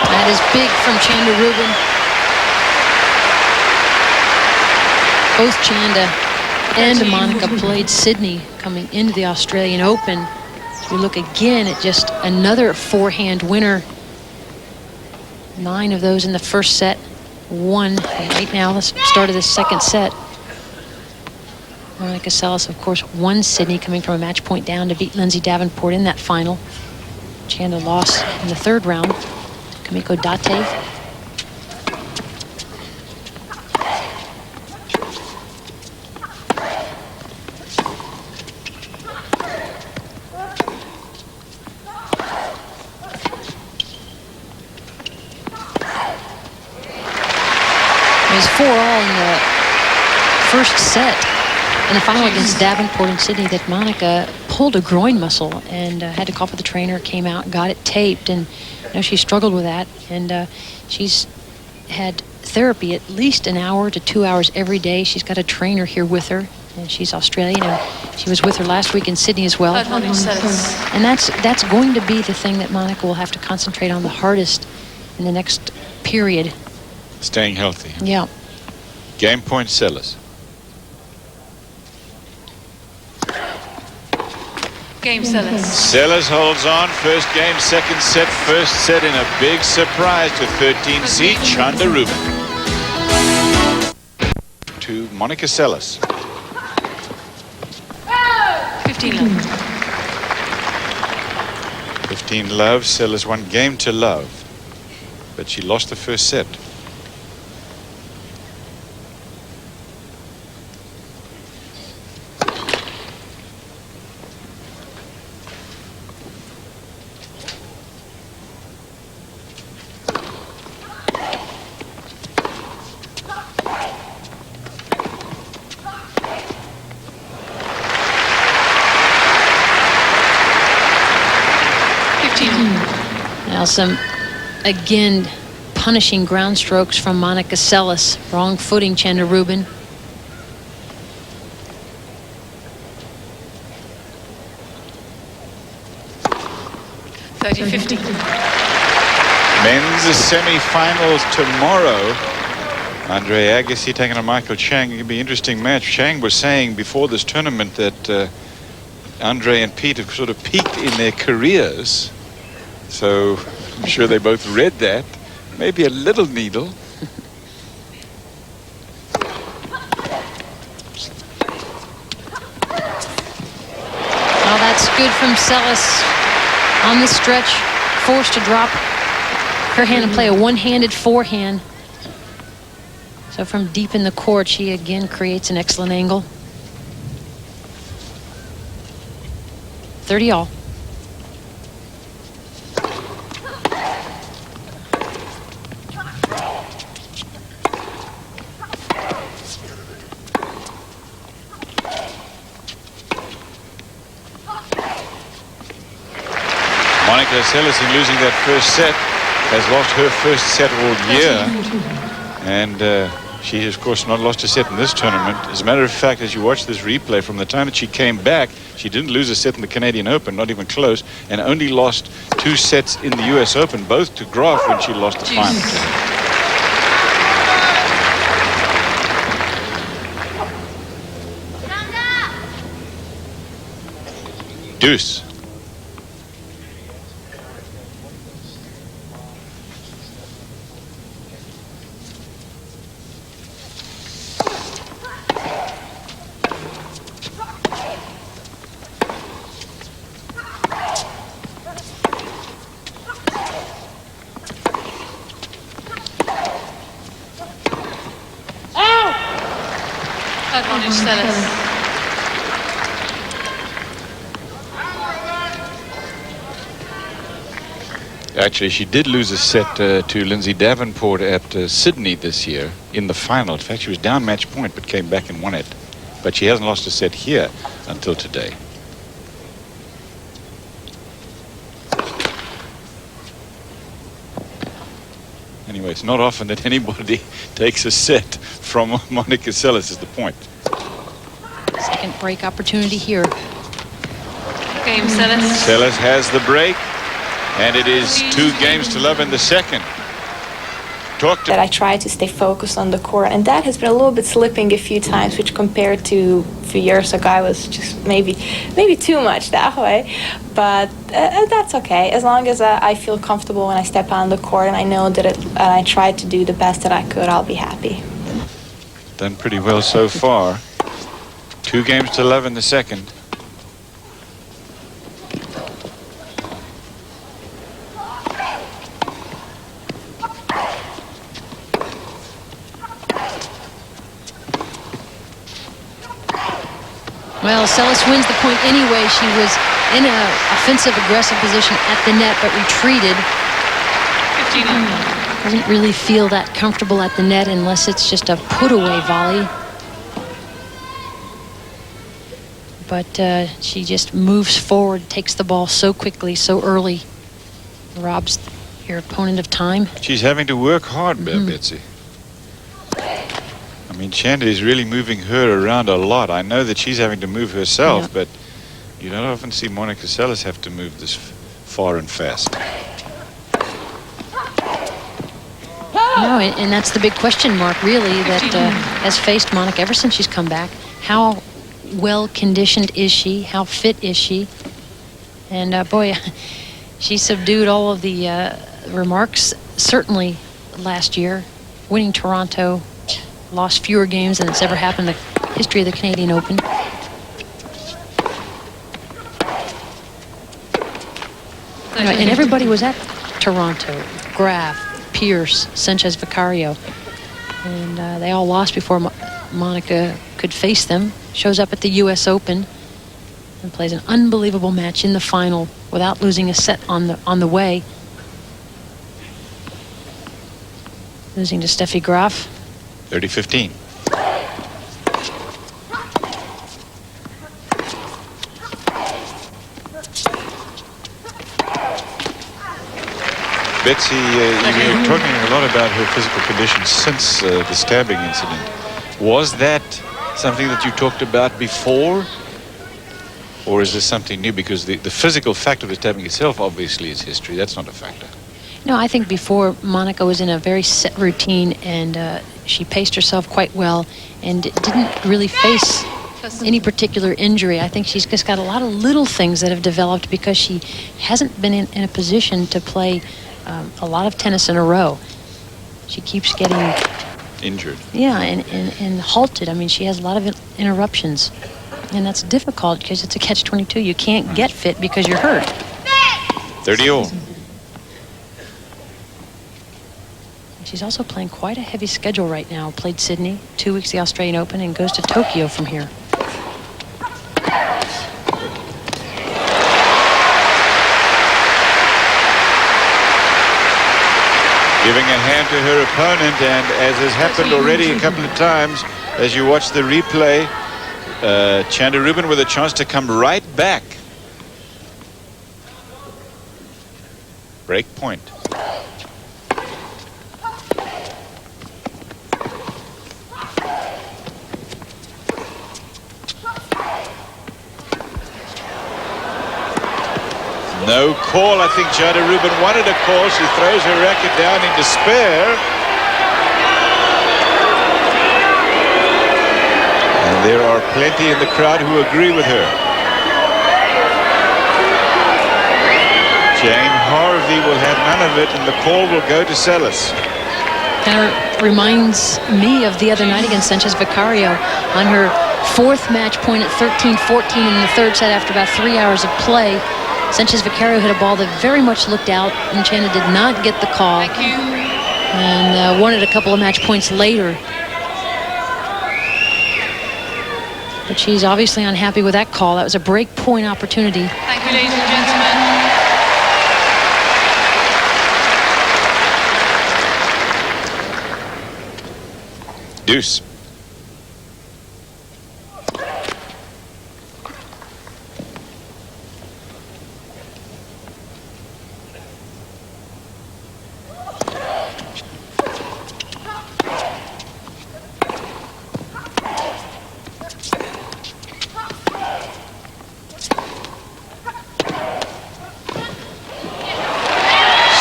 That is big from Chanda Rubin. Both Chanda and Monica played Sydney coming into the Australian Open. As we look again at just another forehand winner. 9 of those in the first set. 1 right now, the start of the second set. Monica Seles, of course, won Sydney coming from a match point down to beat Lindsay Davenport in that final. Chanda lost in the 3rd round. Kamiko Date. It was 4-all in the first set in the final against Davenport and Sydney that Monica pulled a groin muscle and had to call for the trainer, came out, got it taped, and you know, she struggled with that. And she's had therapy at least an hour to 2 hours every day. She's got a trainer here with her, and she's Australian, and she was with her last week in Sydney as well. And that's going to be the thing that Monica will have to concentrate on the hardest in the next period. Staying healthy. Yeah. Game point, Seles. Game, Seles. Seles holds on. First game, second set, first set in a big surprise to 13 seed Chanda Rubin. To Monica Seles. 15-love. 15-love. Seles won game to love, but she lost the first set. Now some, again, punishing ground strokes from Monica Seles. Wrong footing, Chanda Rubin. Men's semi-finals tomorrow. Andre Agassi taking on Michael Chang. It could be an interesting match. Chang was saying before this tournament that Andre and Pete have sort of peaked in their careers. So I'm sure they both read that. Maybe a little needle. Oh, that's good from Seles on the stretch. Forced to drop her hand and play a one-handed forehand. So from deep in the court, she again creates an excellent angle. 30-all. Monica Seles, in losing that first set, has lost her first set all year. And she has, of course, not lost a set in this tournament. As a matter of fact, as you watch this replay, from the time that she came back, she didn't lose a set in the Canadian Open, not even close, and only lost 2 sets in the US Open, both to Graf when she lost the final. Deuce. Actually, she did lose a set to Lindsay Davenport at Sydney this year in the final. In fact, she was down match point but came back and won it. But she hasn't lost a set here until today. Anyway, it's not often that anybody takes a set from Monica Seles is the point. Second break opportunity here. Game, Seles. Seles has the break, and it is 2 games to love in the second. that I try to stay focused on the court, and that has been a little bit slipping a few times, which compared to a few years ago I was just maybe too much that way. But that's okay, as long as I feel comfortable when I step on the court and I know that I tried to do the best that I could, I'll be happy. Done pretty well so far. 2 games to love in the second. Well, Seles wins the point anyway. She was in an offensive, aggressive position at the net, but retreated. 15. Doesn't really feel that comfortable at the net unless it's just a put-away volley. But she just moves forward, takes the ball so quickly, so early. Robs your opponent of time. She's having to work hard, Betsy. I mean, Chanda is really moving her around a lot. I know that she's having to move herself, but you don't often see Monica Seles have to move this far and fast. No, and that's the big question mark, really, that has faced Monica ever since she's come back. How well conditioned is she? How fit is she? And boy, she subdued all of the remarks, certainly last year, winning Toronto. Lost fewer games than it's ever happened in the history of the Canadian Open. And everybody was at Toronto. Graf, Pierce, Sanchez Vicario. And they all lost before Monica could face them. Shows up at the US Open and plays an unbelievable match in the final without losing a set on the way. Losing to Steffi Graf. 30-15. Betsy, you're talking a lot about her physical condition since the stabbing incident. Was that something that you talked about before? Or is this something new? Because the physical fact of the stabbing itself obviously is history. That's not a factor. No, I think before Monica was in a very set routine, and she paced herself quite well and didn't really face any particular injury. I think she's just got a lot of little things that have developed because she hasn't been in a position to play a lot of tennis in a row. She keeps getting injured. Yeah, and halted. I mean, she has a lot of interruptions, and that's difficult because it's a catch-22. You can't get fit because you're hurt. 30-all. She's also playing quite a heavy schedule right now. Played Sydney, 2 weeks the Australian Open, and goes to Tokyo from here. Giving a hand to her opponent, and as has happened already a couple of times, as you watch the replay, Chanda Rubin with a chance to come right back. Break point. No call. I think Chanda Rubin wanted a call. She throws her racket down in despair. And there are plenty in the crowd who agree with her. Jane Harvey will have none of it, and the call will go to Seles. Kind of reminds me of the other night against Sanchez Vicario on her fourth match point at 13-14 in the third set after about 3 hours of play. Sanchez Vicario hit a ball that very much looked out, and Chanda did not get the call. Thank you. And won it a couple of match points later. But she's obviously unhappy with that call. That was a break point opportunity. Thank you, ladies and gentlemen. Deuce.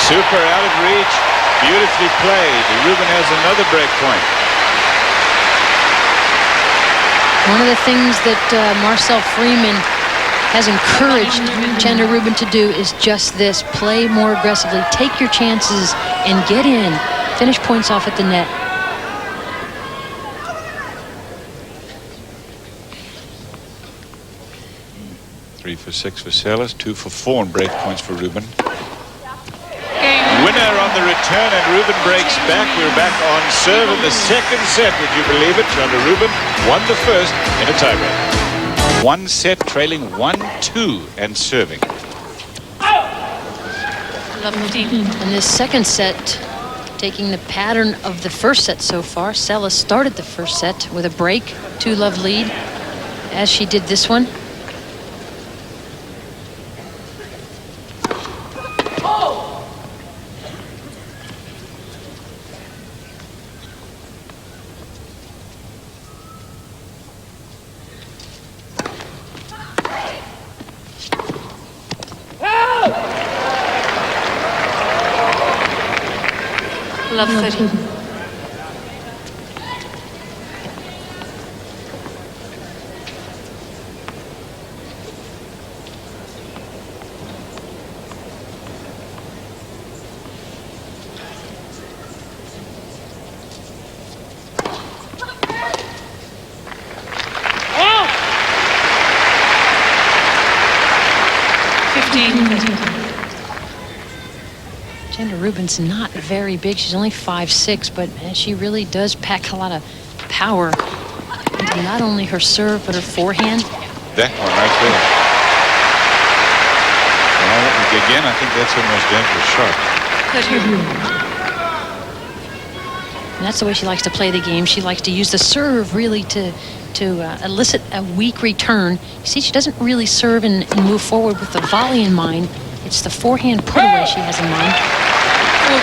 Super out of reach. beautifully played. Rubin has another break point. One of the things that Marcel Freeman has encouraged Chandler Rubin to do is just this. Play more aggressively. Take your chances and get in. Finish points off at the net. Three for 6 for Seles, 2 for 4 and break points for Rubin. Game. Winner on the return, and Rubin breaks back. We're back on serve in the second set. Would you believe it? Chandler Rubin won the first in a tiebreak. One set, trailing 1-2 and serving. Love 15. And this second set, taking the pattern of the first set so far, Seles started the first set with a break, 2-love lead, as she did this one. Love 30. Chandler Rubin's not very big. She's only 5'6", but she really does pack a lot of power into not only her serve, but her forehand. That one right there. Well, again, I think that's her most dangerous shot. And that's the way she likes to play the game. She likes to use the serve really to elicit a weak return. You see, she doesn't really serve and move forward with the volley in mind. It's the forehand put away she has in mind. 14.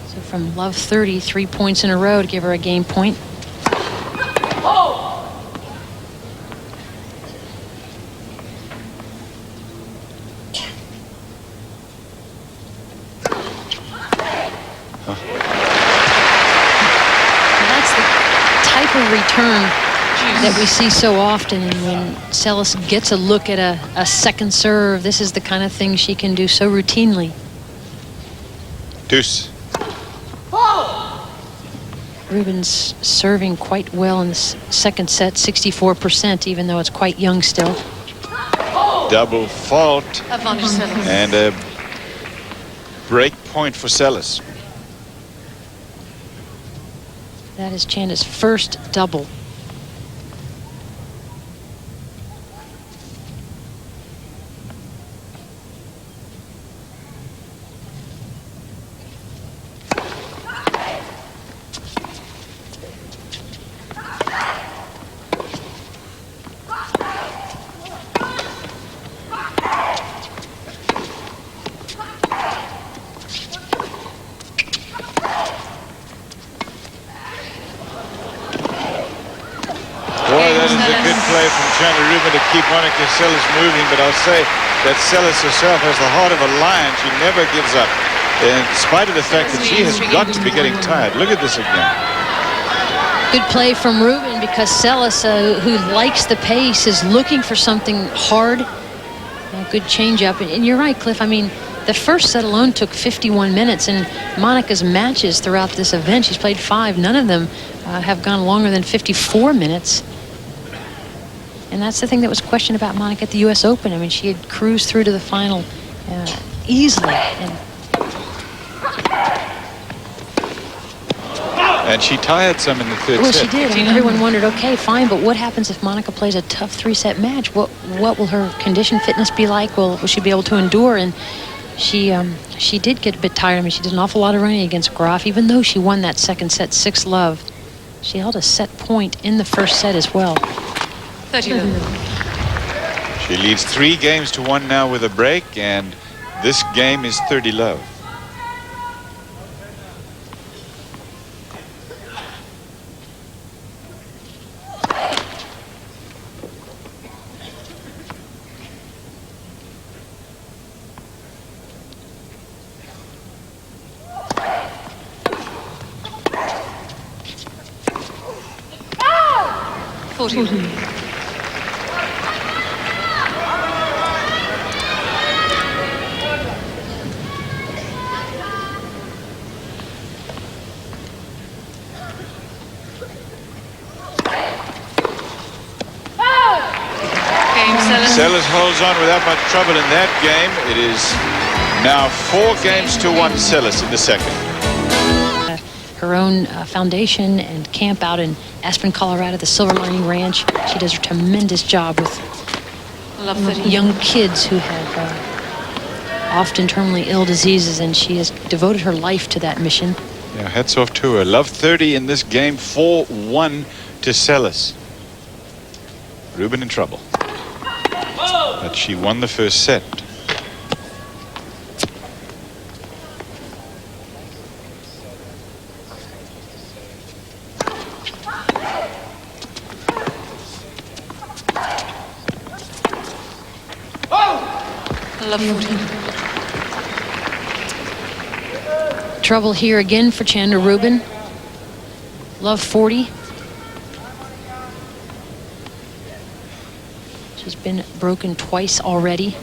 So from love 30, 3 points in a row to give her a game point. Return that we see so often, and when Seles gets a look at a second serve, this is the kind of thing she can do so routinely. Deuce. Rubin's serving quite well in the second set, 64%, even though it's quite young still. Double fault. Advantage Seles. And a break point for Seles. That is Chanda's first double. Chandler Rubin to keep Monica Seles moving, but I'll say that Seles herself has the heart of a lion. She never gives up, in spite of the fact that she has got to be getting tired. Look at this again. Good play from Rubin, because Seles, who likes the pace, is looking for something hard. A good change-up. And you're right, Cliff. I mean, the first set alone took 51 minutes, and Monica's matches throughout this event, she's played 5. None of them have gone longer than 54 minutes. And that's the thing that was questioned about Monica at the U.S. Open. I mean, she had cruised through to the final easily. And she tired some in the third set. Well, she did. I mean, everyone wondered, okay, fine, but what happens if Monica plays a tough 3-set match? What will her condition fitness be like? Will she be able to endure? And she did get a bit tired. I mean, she did an awful lot of running against Graf, even though she won that second set 6-love. She held a set point in the first set as well. 30 love. She leads 3 games to 1 now with a break, and this game is 30 love. 40 love. Seles holds on without much trouble in that game. It is now 4 games to 1 Seles in the second. Her own foundation and camp out in Aspen, Colorado, the Silver Lining Ranch. She does a tremendous job with young kids who have often terminally ill diseases, and she has devoted her life to that mission. Yeah, hats off to her. Love 30 in this game, 4-1 to Seles. Rubin in trouble. But she won the first set. Love 40. Trouble here again for Chandler Rubin. Love 40. She's been broken twice already.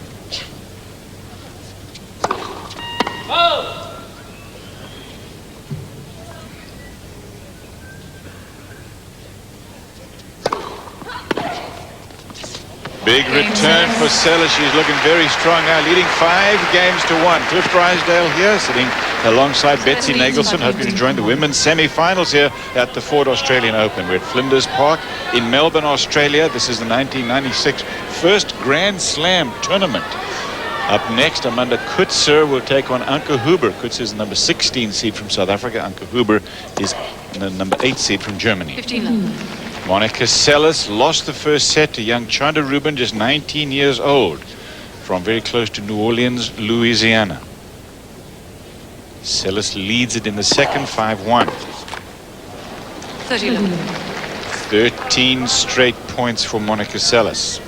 Big return for Seles. She's looking very strong now, leading 5 games to 1. Cliff Drysdale here, sitting alongside Betsy Nagelson, hoping to join the women's semi-finals here at the Ford Australian Open. We're at Flinders Park in Melbourne, Australia. This is the 1996 first Grand Slam tournament. Up next, Amanda Kutzer will take on Anke Huber. Kutzer is the number 16 seed from South Africa. Anke Huber is the number 8 seed from Germany. 15 love. Monica Seles lost the first set to young Chandler Rubin, just 19 years old, from very close to New Orleans, Louisiana. Seles leads it in the second, 5-1. 30 love. 13 straight points for Monica Seles.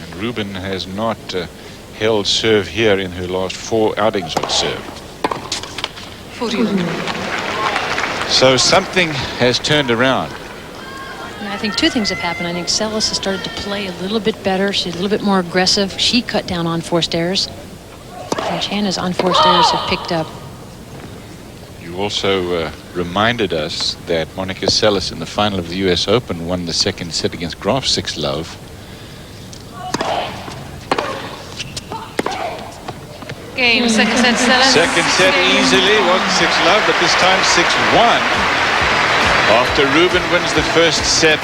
And Rubin has not held serve here in her last 4 outings on serve. 40 love. So something has turned around. And I think 2 things have happened. I think Seles has started to play a little bit better. She's a little bit more aggressive. She cut down on forced errors. And Channa's unforced errors have picked up. You also reminded us that Monica Seles in the final of the US Open won the second set against Graf 6-love. Game, second set, Seles. Second set easily, wasn't 6-love, but this time 6-1. After Rubin wins the first set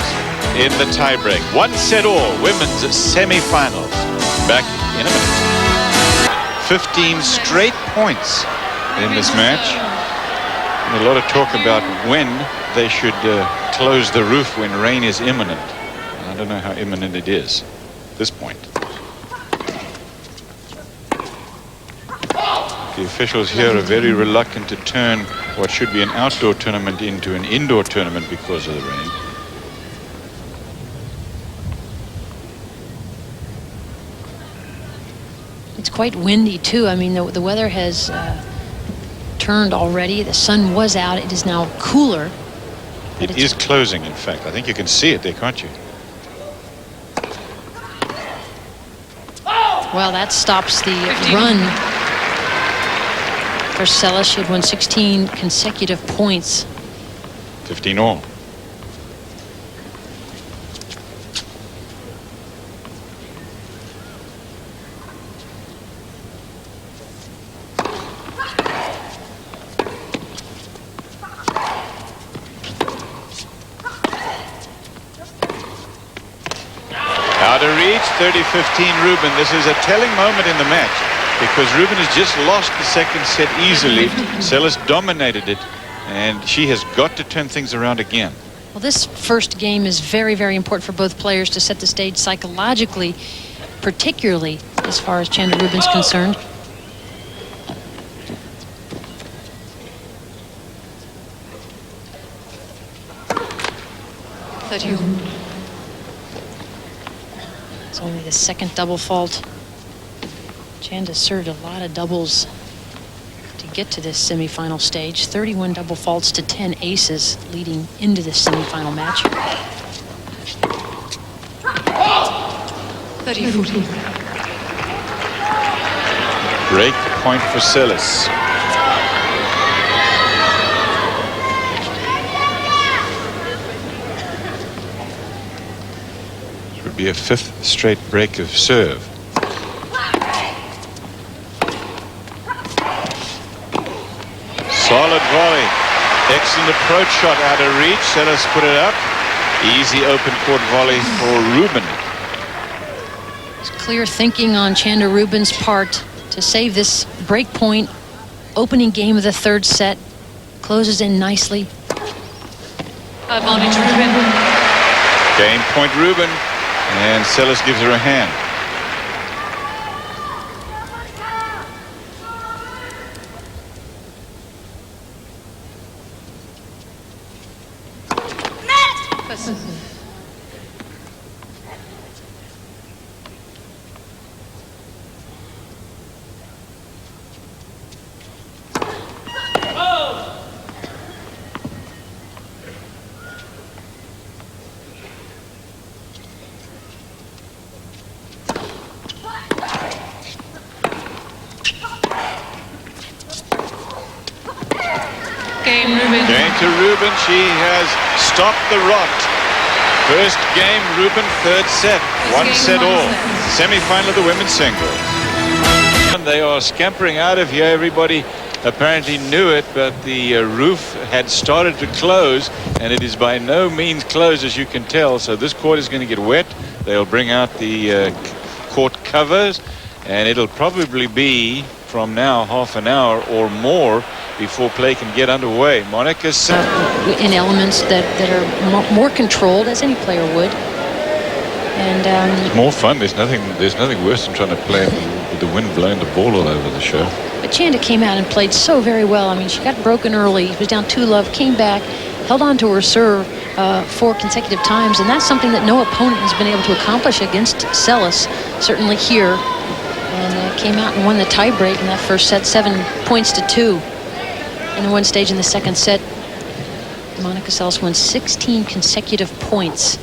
in the tiebreak. 1 set all, women's semi-finals. Back in a minute. 15 straight points in this match. And a lot of talk about when they should close the roof when rain is imminent. I don't know how imminent it is at this point. The officials here are very reluctant to turn what should be an outdoor tournament into an indoor tournament because of the rain. It's quite windy too. I mean, the weather has turned already. The sun was out. It is now cooler. It is closing, in fact. I think you can see it there, can't you? Well, that stops the run for Seles. She had won 16 consecutive points. 15 all. Out of reach, 30-15 Rubin. This is a telling moment in the match, because Rubin has just lost the second set easily. Seles dominated it, and she has got to turn things around again. Well, this first game is very, very important for both players to set the stage psychologically, particularly as far as Chandler Rubin's concerned. It's only the second double fault. Chanda served a lot of doubles to get to this semifinal stage. 31 double faults to 10 aces leading into this semifinal match. 30-40. Break point for Seles. It would be a 5th straight break of serve. Solid volley. Excellent approach shot out of reach. Seles put it up. Easy open court volley for Rubin. It's clear thinking on Chanda Rubin's part to save this break point. Opening game of the 3rd set. Closes in nicely. Advantage Rubin. Game point Rubin. And Seles gives her a hand. Game Rubin. Game to Rubin. She has stopped the rot. First game, Rubin, 3rd set. One set all. Semi-final of the women's singles. And they are scampering out of here. Everybody apparently knew it, but the roof had started to close, and it is by no means closed, as you can tell. So this court is going to get wet. They'll bring out the court covers, and it'll probably be from now half an hour or more before play can get underway. Monica in elements that are more controlled, as any player would. And it's more fun. There's nothing worse than trying to play with the wind blowing the ball all over the show. But Chanda came out and played so very well. I mean, she got broken early, was down 2-love, came back, held on to her serve 4 consecutive times, and that's something that no opponent has been able to accomplish against Seles, certainly here. And came out and won the tiebreak in that first set, 7 points to 2. In the one stage in the 2nd set, Monica Seles won 16 consecutive points.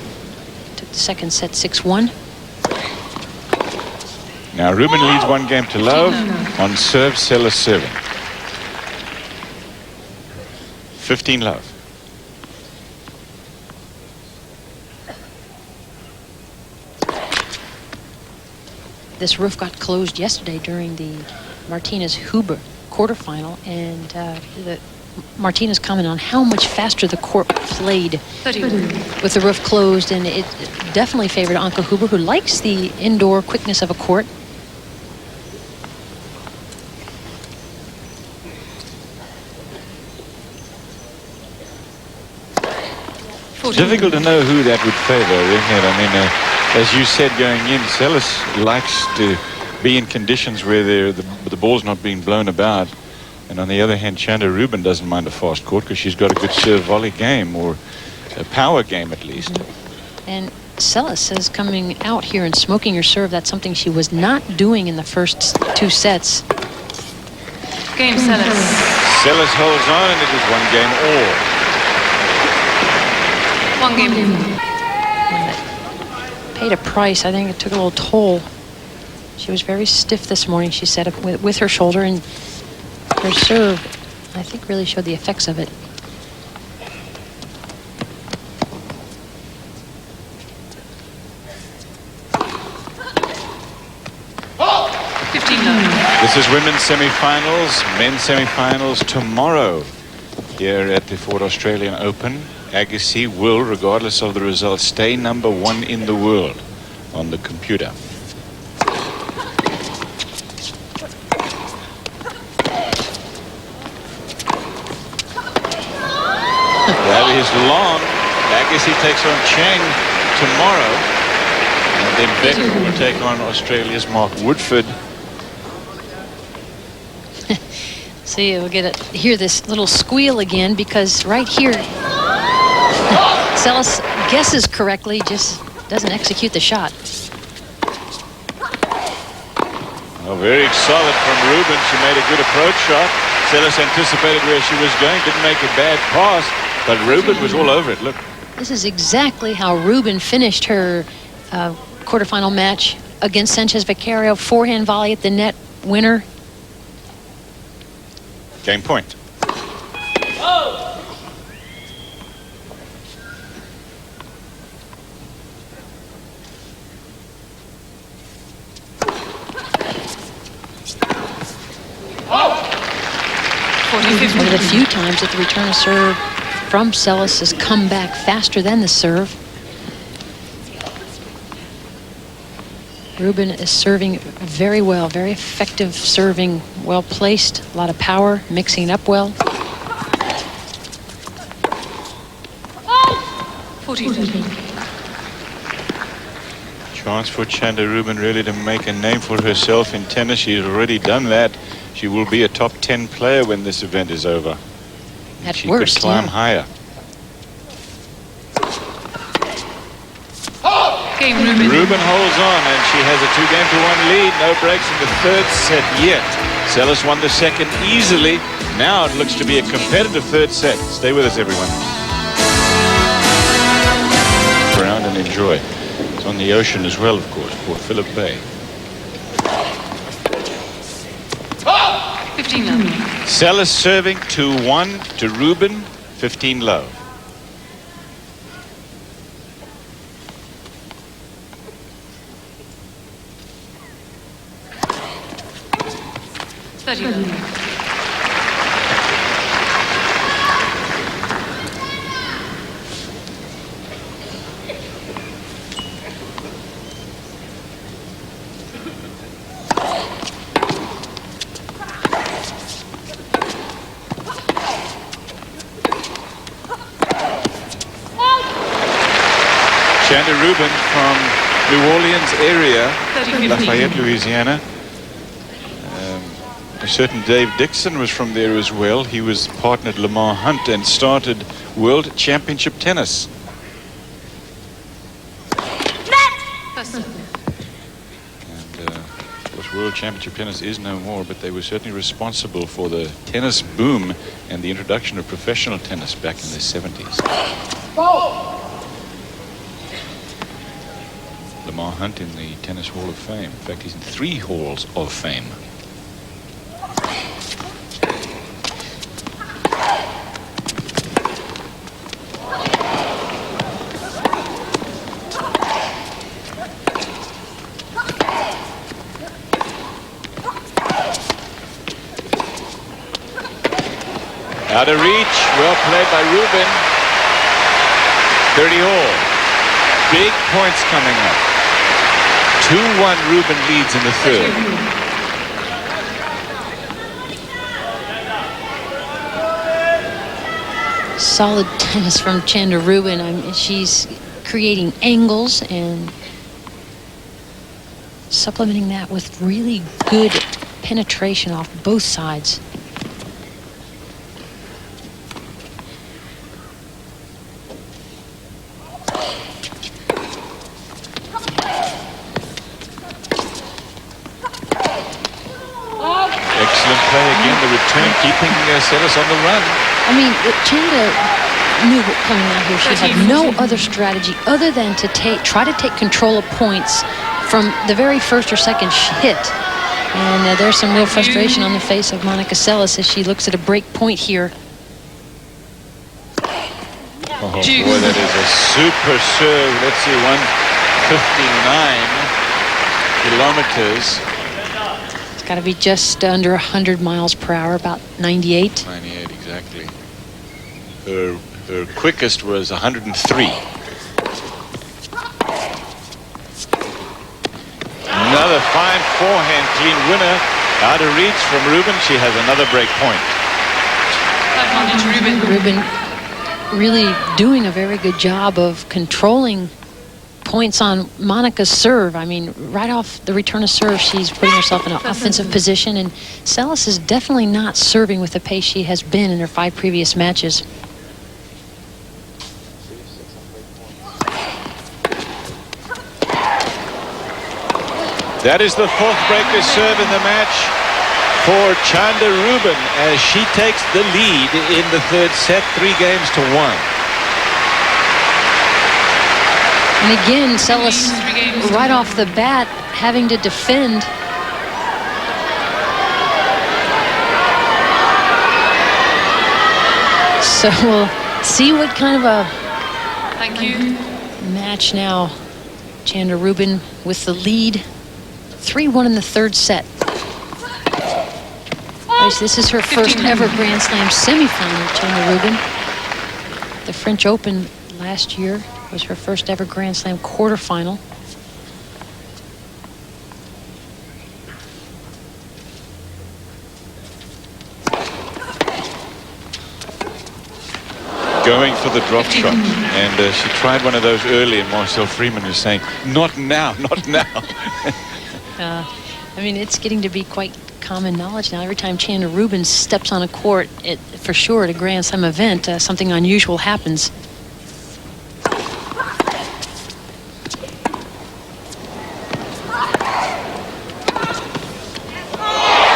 Took the 2nd set 6-1. Now Rubin leads 1 game to love. On serve, Seles 7. 15-love. This roof got closed yesterday during the Martinez-Huber quarterfinal, and Martinez commented on how much faster the court played with the roof closed, and it definitely favored Anke Huber, who likes the indoor quickness of a court. It's difficult to know who that would favor, isn't it? I mean, as you said going in, Seles likes to be in conditions where the ball's not being blown about. And on the other hand, Chanda Rubin doesn't mind a fast court because she's got a good serve volley game, or a power game at least. And Seles says coming out here and smoking her serve, that's something she was not doing in the first 2 sets. Game Seles. Seles holds on, and it is 1 game all. 1 game. Paid a price. I think it took a little toll. She was very stiff this morning, she said, with her shoulder, and her serve, I think, really showed the effects of it. This is women's semi-finals, men's semi-finals tomorrow here at the Ford Australian Open. Agassi will, regardless of the results, stay number 1 in the world on the computer. That is long. Agassi takes on Cheng tomorrow. And then Beck will take on Australia's Mark Woodford. See, we'll get to hear this little squeal again, because right here, Seles guesses correctly, just doesn't execute the shot. Oh, very solid from Rubin. She made a good approach shot. Seles anticipated where she was going, didn't make a bad pass, but Rubin was all over it. Look. This is exactly how Rubin finished her quarterfinal match against Sanchez Vicario. Forehand volley at the net, winner. Game point. One of the few times that the return of serve from Seles has come back faster than the serve. Rubin is serving very well, very effective serving, well placed, a lot of power, mixing it up well. 40-30. Chance for Chanda Rubin really to make a name for herself in tennis. She's already done that. She will be a top 10 player when this event is over. At she worst, could climb yeah. higher. Game Rubin. Rubin holds on, and she has a 2-game-to-1 lead. No breaks in the third set yet. Seles won the second easily. Now it looks to be a competitive third set. Stay with us, everyone. Around and enjoy. It's on the ocean as well, of course, Port Phillip Bay. 15 love. Seles serving 2-1 to Rubin, 15 love. Chanda Rubin from New Orleans area, Lafayette, Louisiana. A certain Dave Dixon was from there as well. He was partnered Lamar Hunt and started World Championship Tennis. And of course, World Championship Tennis is no more, but they were certainly responsible for the tennis boom and the introduction of professional tennis back in the 70s. Lamar Hunt in the Tennis Hall of Fame. In fact, he's in 3 halls of fame. Out of reach, well played by Rubin. 30 all. Big points coming up. 2-1 Rubin leads in the third. Solid tennis from Chanda Rubin. I mean, she's creating angles and supplementing that with really good penetration off both sides. Again, the return keeping Seles on the run. I mean, Chanda knew coming out here she had no other strategy other than to try to take control of points from the very first or second hit. And there's some real frustration on the face of Monica Seles as she looks at a break point here. Oh boy, that is a super serve. Let's see, 159 kilometers. Got to be just under 100 miles per hour, about 98. 98, exactly. Her quickest was 103. Another fine forehand clean winner. Out of reach from Rubin. She has another break point. Rubin really doing a very good job of controlling points on Monica's serve. I mean, right off the return of serve, she's putting herself in an offensive position, and Seles is definitely not serving with the pace she has been in her 5 previous matches. That is the fourth breaker serve in the match for Chanda Rubin as she takes the lead in the third set, 3 games to 1. And again, Seles right off the bat having to defend. So we'll see what kind of a match now. Chanda Rubin with the lead, 3-1 in the third set. This is her first ever Grand Slam semifinal, Chanda Rubin. The French Open last year was her first ever Grand Slam quarterfinal. Going for the drop shot, and she tried one of those early, and Marcel Freeman was saying, not now, not now. I mean, it's getting to be quite common knowledge now. Every time Chanda Rubin steps on a court, for sure at a Grand Slam event, something unusual happens.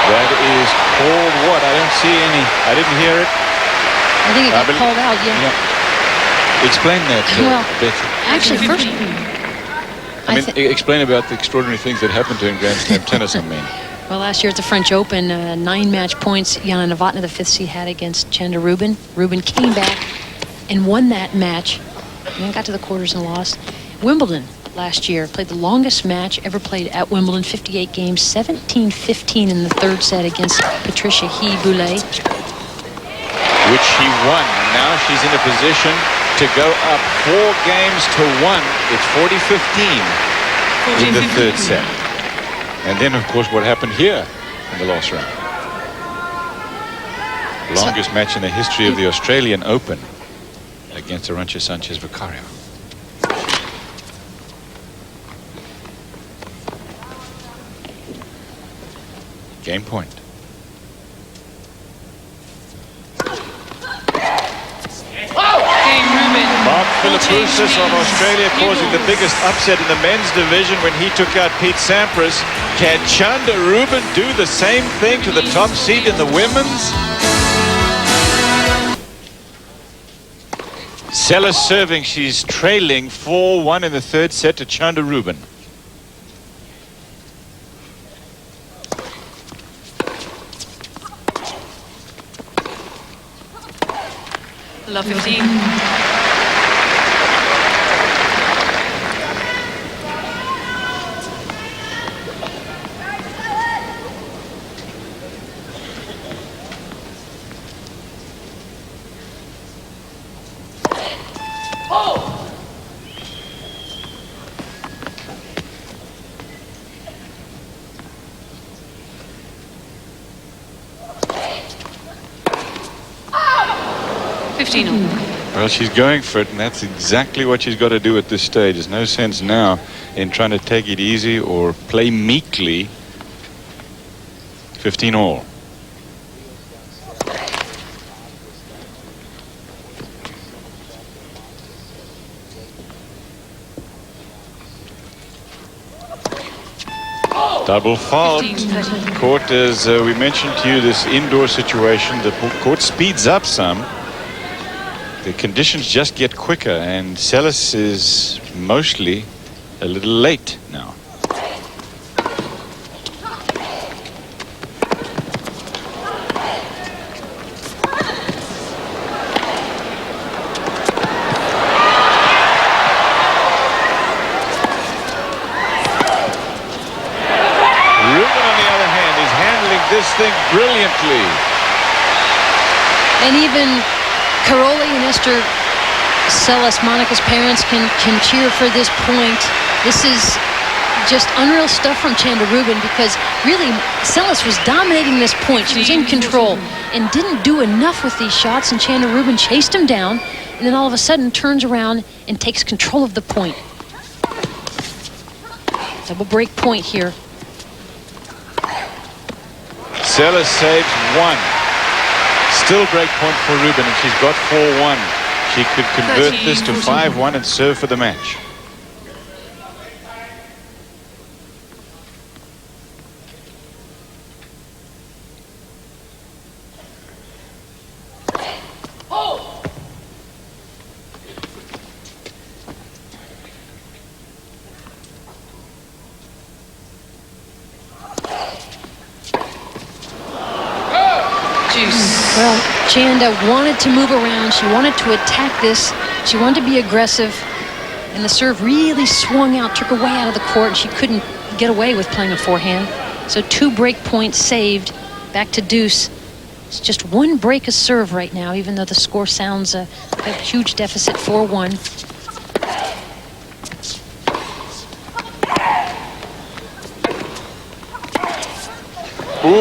That is called what? I don't see any. I didn't hear it. I think it got called out, yeah. Explain that, Beth. Actually, first... explain about the extraordinary things that happen to in Grand Slam tennis, I mean. Well, last year at the French Open, 9 match points Jana Novotná, the 5th seed, had against Chanda Rubin. Rubin came back and won that match, and then got to the quarters and lost. Wimbledon last year played the longest match ever played at Wimbledon, 58 games, 17-15 in the third set against Patricia He-Boulay. Which she won. Now she's in a position to go up 4 games to 1. It's 40-15 in the third set. And then, of course, what happened here in the last round. Longest match in the history of the Australian Open against Arantxa Sanchez Vicario. Game point. Mark Philippoussis of Australia causing the biggest upset in the men's division when he took out Pete Sampras. Can Chanda Rubin do the same thing to the top seed in the women's? Seles serving. She's trailing 4-1 in the third set to Chanda Rubin. Love 15. Well, she's going for it, and that's exactly what she's got to do at this stage. There's no sense now in trying to take it easy or play meekly. 15 all. Double fault. Court, as we mentioned to you, this indoor situation, the court speeds up some. The conditions just get quicker, and Seles is mostly a little late now. Rubin, on the other hand, is handling this thing brilliantly. And even Karoli and Esther Seles, Monica's parents, can cheer for this point. This is just unreal stuff from Chanda Rubin, because really Seles was dominating this point. She was in control and didn't do enough with these shots, and Chanda Rubin chased him down and then all of a sudden turns around and takes control of the point. Double break point here. Seles saves 1. Still break point for Rubin, and she's got 4-1. She could convert this to 5-1 and serve for the match. Well, Chanda wanted to move around. She wanted to attack this. She wanted to be aggressive. And the serve really swung out, took her way out of the court. And she couldn't get away with playing a forehand. So 2 break points saved. Back to deuce. It's just 1 break a serve right now, even though the score sounds a huge deficit, 4-1. Ooh,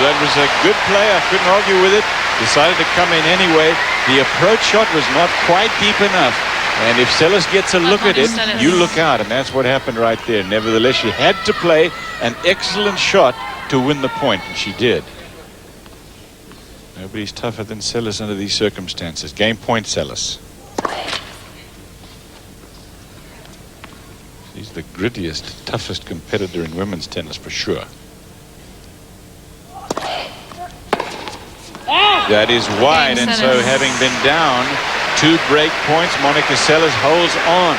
that was a good play. I couldn't argue with it. Decided to come in anyway. The approach shot was not quite deep enough. And if Seles gets a look at it, you look out. And that's what happened right there. Nevertheless, she had to play an excellent shot to win the point, and she did. Nobody's tougher than Seles under these circumstances. Game point, Seles. She's the grittiest, toughest competitor in women's tennis for sure. That is wide, and so having been down 2 break points, Monica Seles holds on.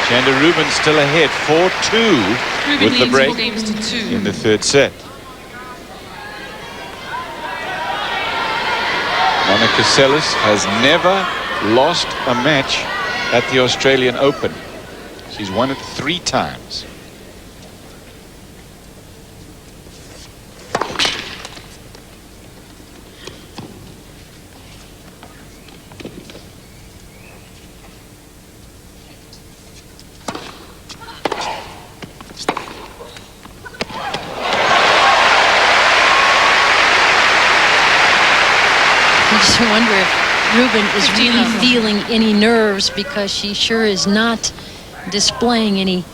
Chanda Rubin still ahead, 4-2 with the break in the 3rd set. Monica Seles has never lost a match at the Australian Open. She's won it 3 times. I wonder if Rubin is really feeling any nerves, because she sure is not displaying any.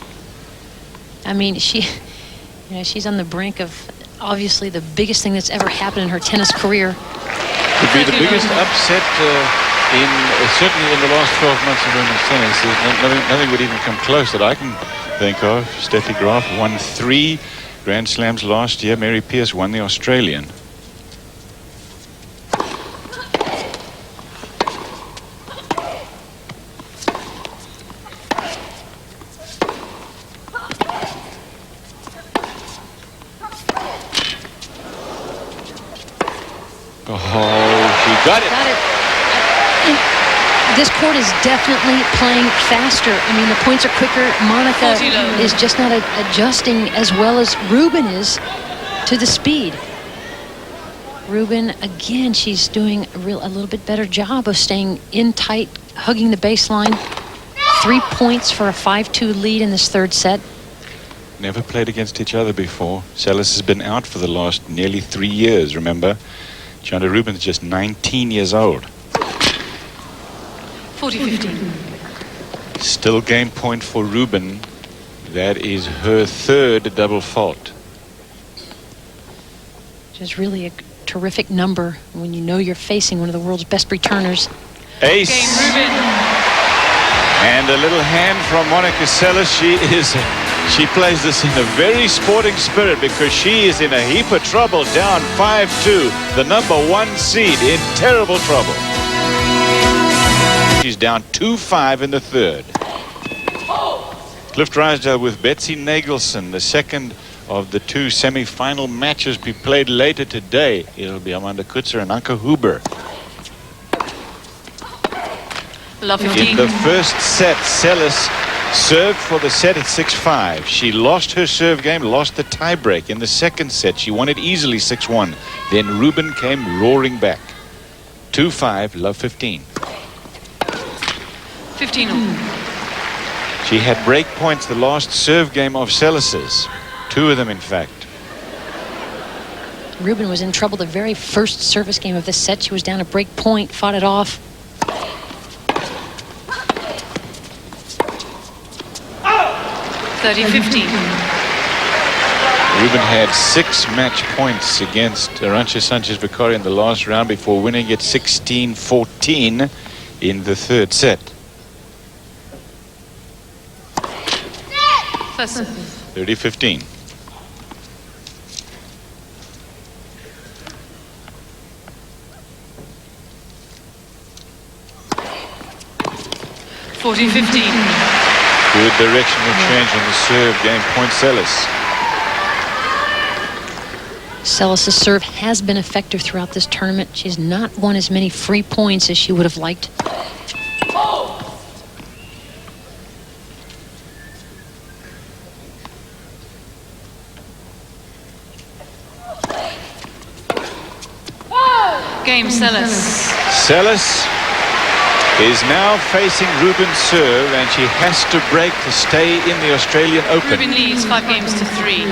I mean, she's on the brink of obviously the biggest thing that's ever happened in her tennis career. Could be the biggest upset certainly in the last 12 months of women's tennis. Nothing would even come close that I can think of. Steffi Graf won 3 Grand Slams last year. Mary Pierce won the Australian. Oh, she got it. This court is definitely playing faster. I mean, the points are quicker. Monica is just not adjusting as well as Rubin is to the speed. Rubin, again, she's doing a little bit better job of staying in tight, hugging the baseline. 3 points for a 5-2 lead in this 3rd set. Never played against each other before. Seles has been out for the last nearly 3 years, remember? Chanda Rubin is just 19 years old. 40-15. Still game point for Rubin. That is her 3rd double fault. Just really a terrific number when you know you're facing one of the world's best returners. Ace. Game Rubin. And a little hand from Monica Seles. She plays this in a very sporting spirit, because she is in a heap of trouble, down 5-2. The #1 seed in terrible trouble. She's down 2-5 in the 3rd. Cliff Drysdale with Betsy Nagelson, the second of the 2 semi-final matches be played later today. It'll be Amanda Kutzer and Anke Huber. In the 1st set, Seles served for the set at 6-5. She lost her serve game, lost the tiebreak. In the 2nd set, she won it easily 6-1. Then Rubin came roaring back. 2-5, love 15. 15. She had break points the last serve game of Seles's. 2 of them, in fact. Rubin was in trouble the very first service game of this set. She was down a break point, fought it off. 30-15. Rubin had 6 match points against Arantxa Sanchez-Vicari in the last round before winning it 16-14 in the 3rd set. 30-15. Good directional change on the serve, game point Seles. Seles' serve has been effective throughout this tournament. She's not won as many free points as she would have liked. Game, Seles. Seles is now facing Rubin's serve, and she has to break to stay in the Australian Open. Rubin leads 5 games to 3.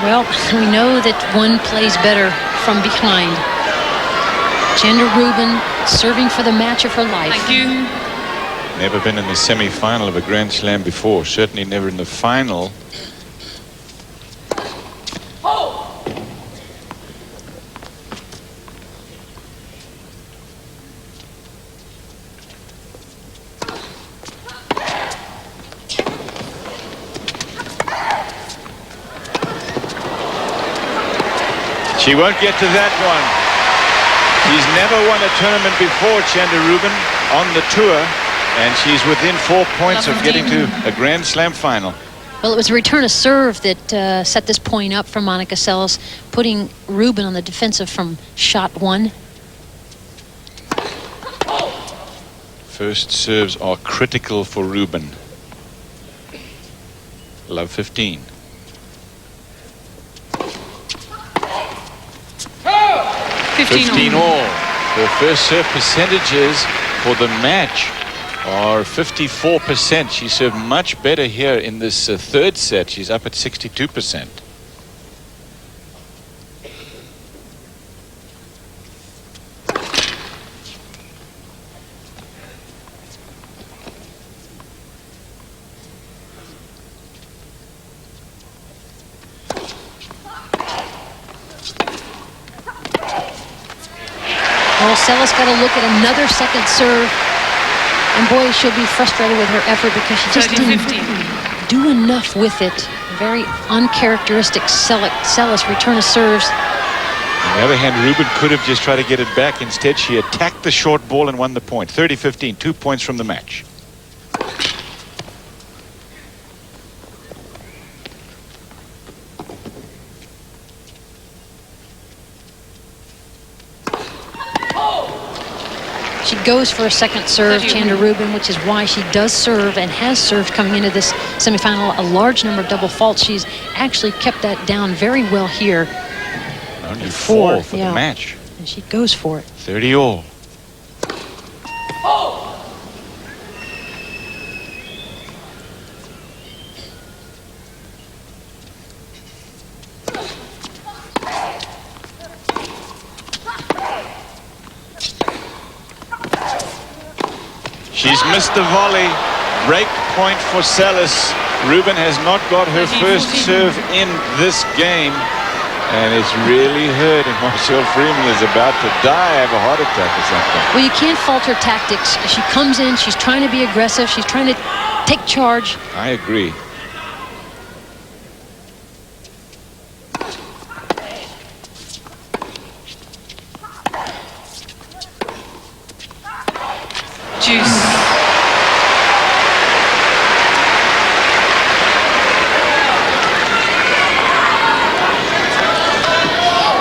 Well, we know that one plays better from behind. Chandler Rubin serving for the match of her life. Thank you. Never been in the semi-final of a Grand Slam before. Certainly never in the final. She won't get to that one. She's never won a tournament before, Chandler Rubin, on the tour, and she's within 4 points of getting to a Grand Slam final. Well, it was a return of serve that set this point up for Monica Seles, putting Rubin on the defensive from shot 1. First serves are critical for Rubin. Love 15. 15 all. Her first serve percentages for the match are 54%. She served much better here in this third set. She's up at 62%. Well, Seles got to look at another second serve. And boy, she'll be frustrated with her effort because she just didn't do enough with it. Very uncharacteristic Seles return of serves. On the other hand, Rubin could have just tried to get it back. Instead, she attacked the short ball and won the point. 30-15, 2 points from the match. She goes for a second serve, Chandler Rubin, which is why she does serve and has served coming into this semifinal a large number of double faults. She's actually kept that down very well here. Only 4 for the match. And she goes for it. 30 all. She's missed the volley. Break point for Seles. Rubin has not got her first serve in this game. And it's really hurt. And Marcel Freeman is about to die of a heart attack or something. Well, you can't fault her tactics. She comes in, she's trying to be aggressive. She's trying to take charge. I agree. Juice.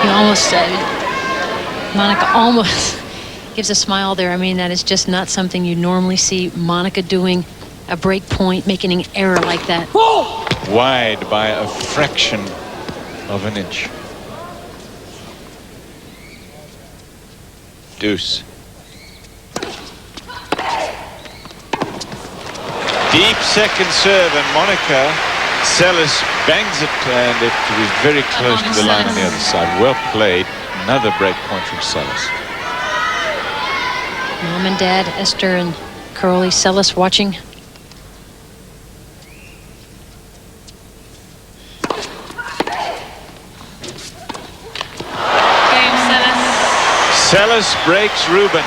You almost Monica almost gives a smile there. I mean, that is just not something you normally see Monica doing. A break point, making an error like that. Wide by a fraction of an inch. Deuce. Deep second serve, and Monica Seles bangs it, and it was very close to the line on the other side. Well played. Another break point from Seles. Mom and Dad, Esther and Curly Seles watching. Game, Seles. Seles breaks Rubin,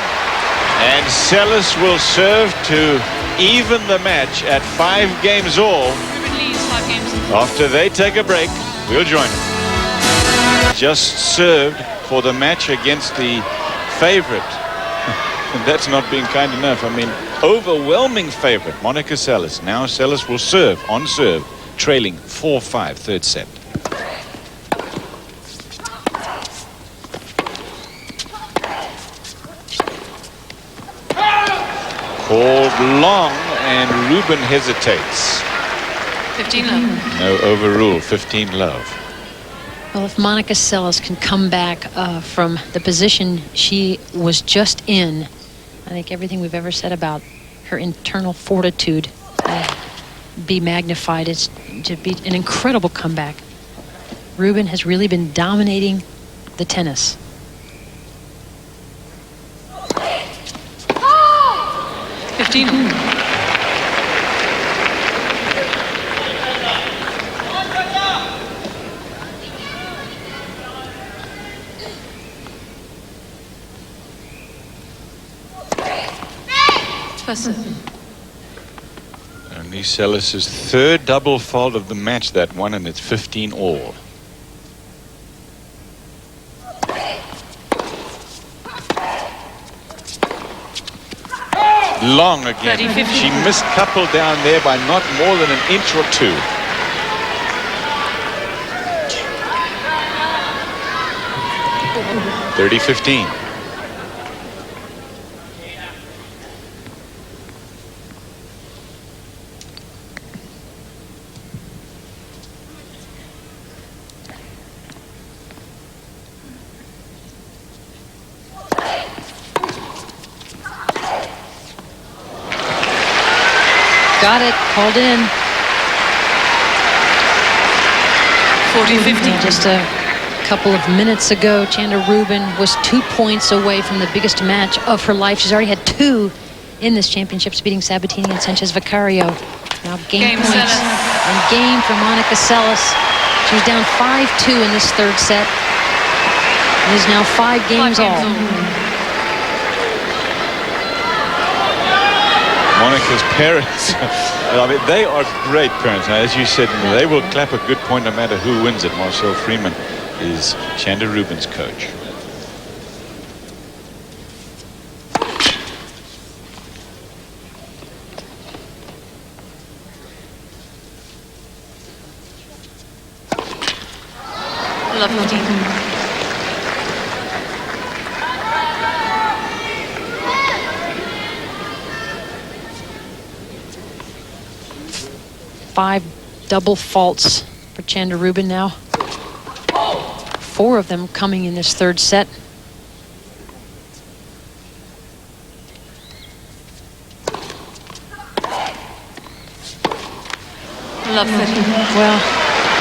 and Seles will serve to even the match at 5 games all. Rubin leads 5 games. After they take a break, we'll join them. Just served for the match against the favorite. And that's not being kind enough. I mean, overwhelming favorite, Monica Seles. Now Seles will serve, on serve, trailing 4-5, third set. Called long, and Rubin hesitates. 15 love. No overrule, 15 love. Well, if Monica Seles can come back from the position she was just in, I think everything we've ever said about her internal fortitude be magnified. It's to be an incredible comeback. Rubin has really been dominating the tennis. Only Seles' third double fault of the match, that one, and it's 15 all. Long again. 30-50. She missed couple down there by not more than an inch or two. (30-15). Got it, called in. 40-50. Just a couple of minutes ago, Chanda Rubin was 2 points away from the biggest match of her life. She's already had 2 in this championship, beating Sabatini and Sanchez Vicario. Now game points Seles. and game for Monica Seles. She was down 5-2 in this third set. It is now 5 games all. Monica's parents, I mean, they are great parents. Now, as you said, they will clap a good point no matter who wins it. Marcel Freeman is Chanda Rubin's coach. Love 15. 5 double faults for Chanda Rubin now. 4 of them coming in this third set. Love 30. Well,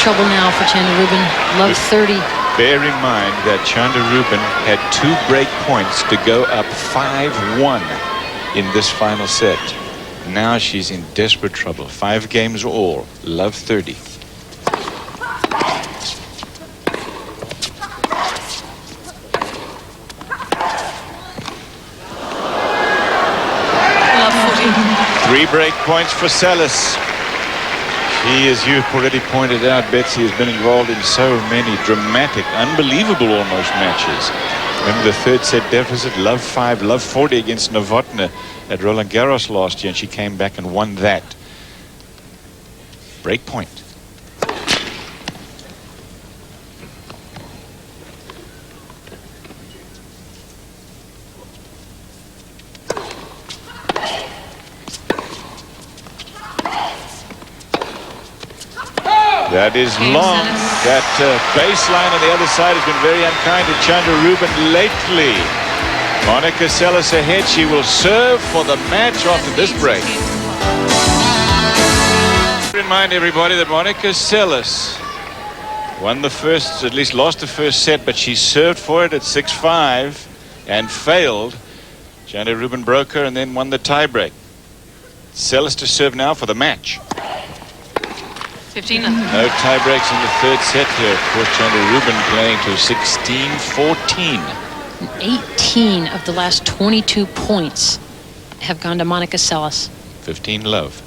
trouble now for Chanda Rubin. Love 30. Bear in mind that Chanda Rubin had 2 break points to go up 5-1 in this final set. Now she's in desperate trouble. 5 games all. Love 30. Love 40. 3 break points for Seles. She, as you've already pointed out, Betsy, has been involved in so many dramatic, unbelievable almost matches. Remember the third set deficit, love 5, love 40 against Novotna at Roland Garros last year, and she came back and won that. Break point. That is long. That baseline on the other side has been very unkind to Chanda Rubin lately. Monica Seles ahead. She will serve for the match after this break. Remind everybody that Monica Seles won the first, at least lost the first set, but she served for it at 6-5 and failed. Chanda Rubin broke her and then won the tiebreak. Seles to serve now for the match. 15. No tie breaks in the third set here. Of course, Chanda Rubin playing to 16-14. 18 of the last 22 points have gone to Monica Seles. 15 love.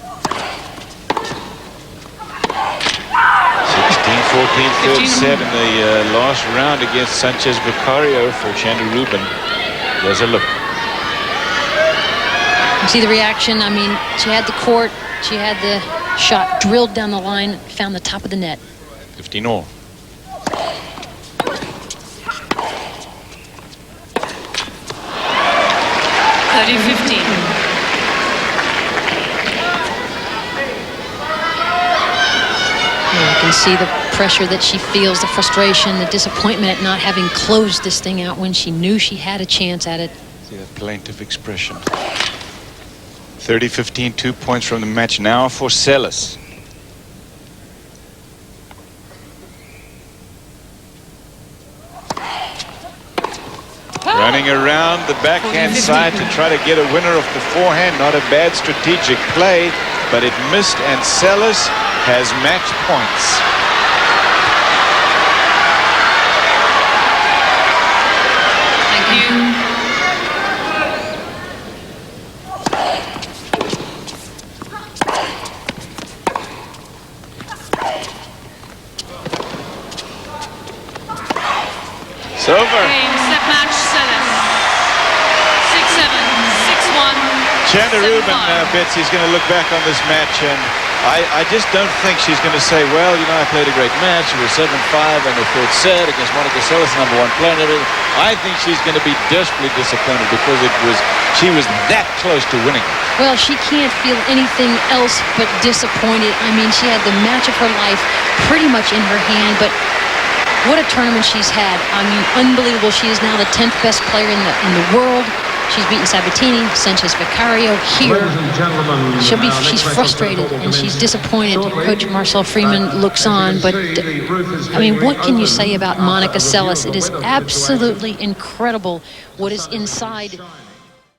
16-14 third set in the last round against Sanchez Vicario for Chanda Rubin. There's a look. You see the reaction. I mean, she had the court. She had the shot drilled down the line, found the top of the net. 15 all. 30-15. You can see the pressure that she feels, the frustration, the disappointment at not having closed this thing out when she knew she had a chance at it. See that plaintive expression. 30-15, 2 points from the match now for Seles. Running around the backhand side to try to get a winner of the forehand. Not a bad strategic play, but it missed, and Seles has match points. Thank you. It's over. Game, set match, Seles. 6-7, 6-1. Chandler Rubin 7-5. bets he's going to look back on this match, and I just don't think she's going to say, well, you know, I played a great match. It was 7-5 in the third set against Monica Seles, #1 player and everything. I think she's going to be desperately disappointed because she was that close to winning. Well, she can't feel anything else but disappointed. I mean, she had the match of her life pretty much in her hand, but what a tournament she's had. I mean, unbelievable. She is now the 10th best player in the world. She's beaten Sabatini, Sanchez Vicario here. She's frustrated and she's disappointed. Coach Marcel Freeman looks on, but I mean, what can you say about Monica Seles? It is absolutely incredible what is inside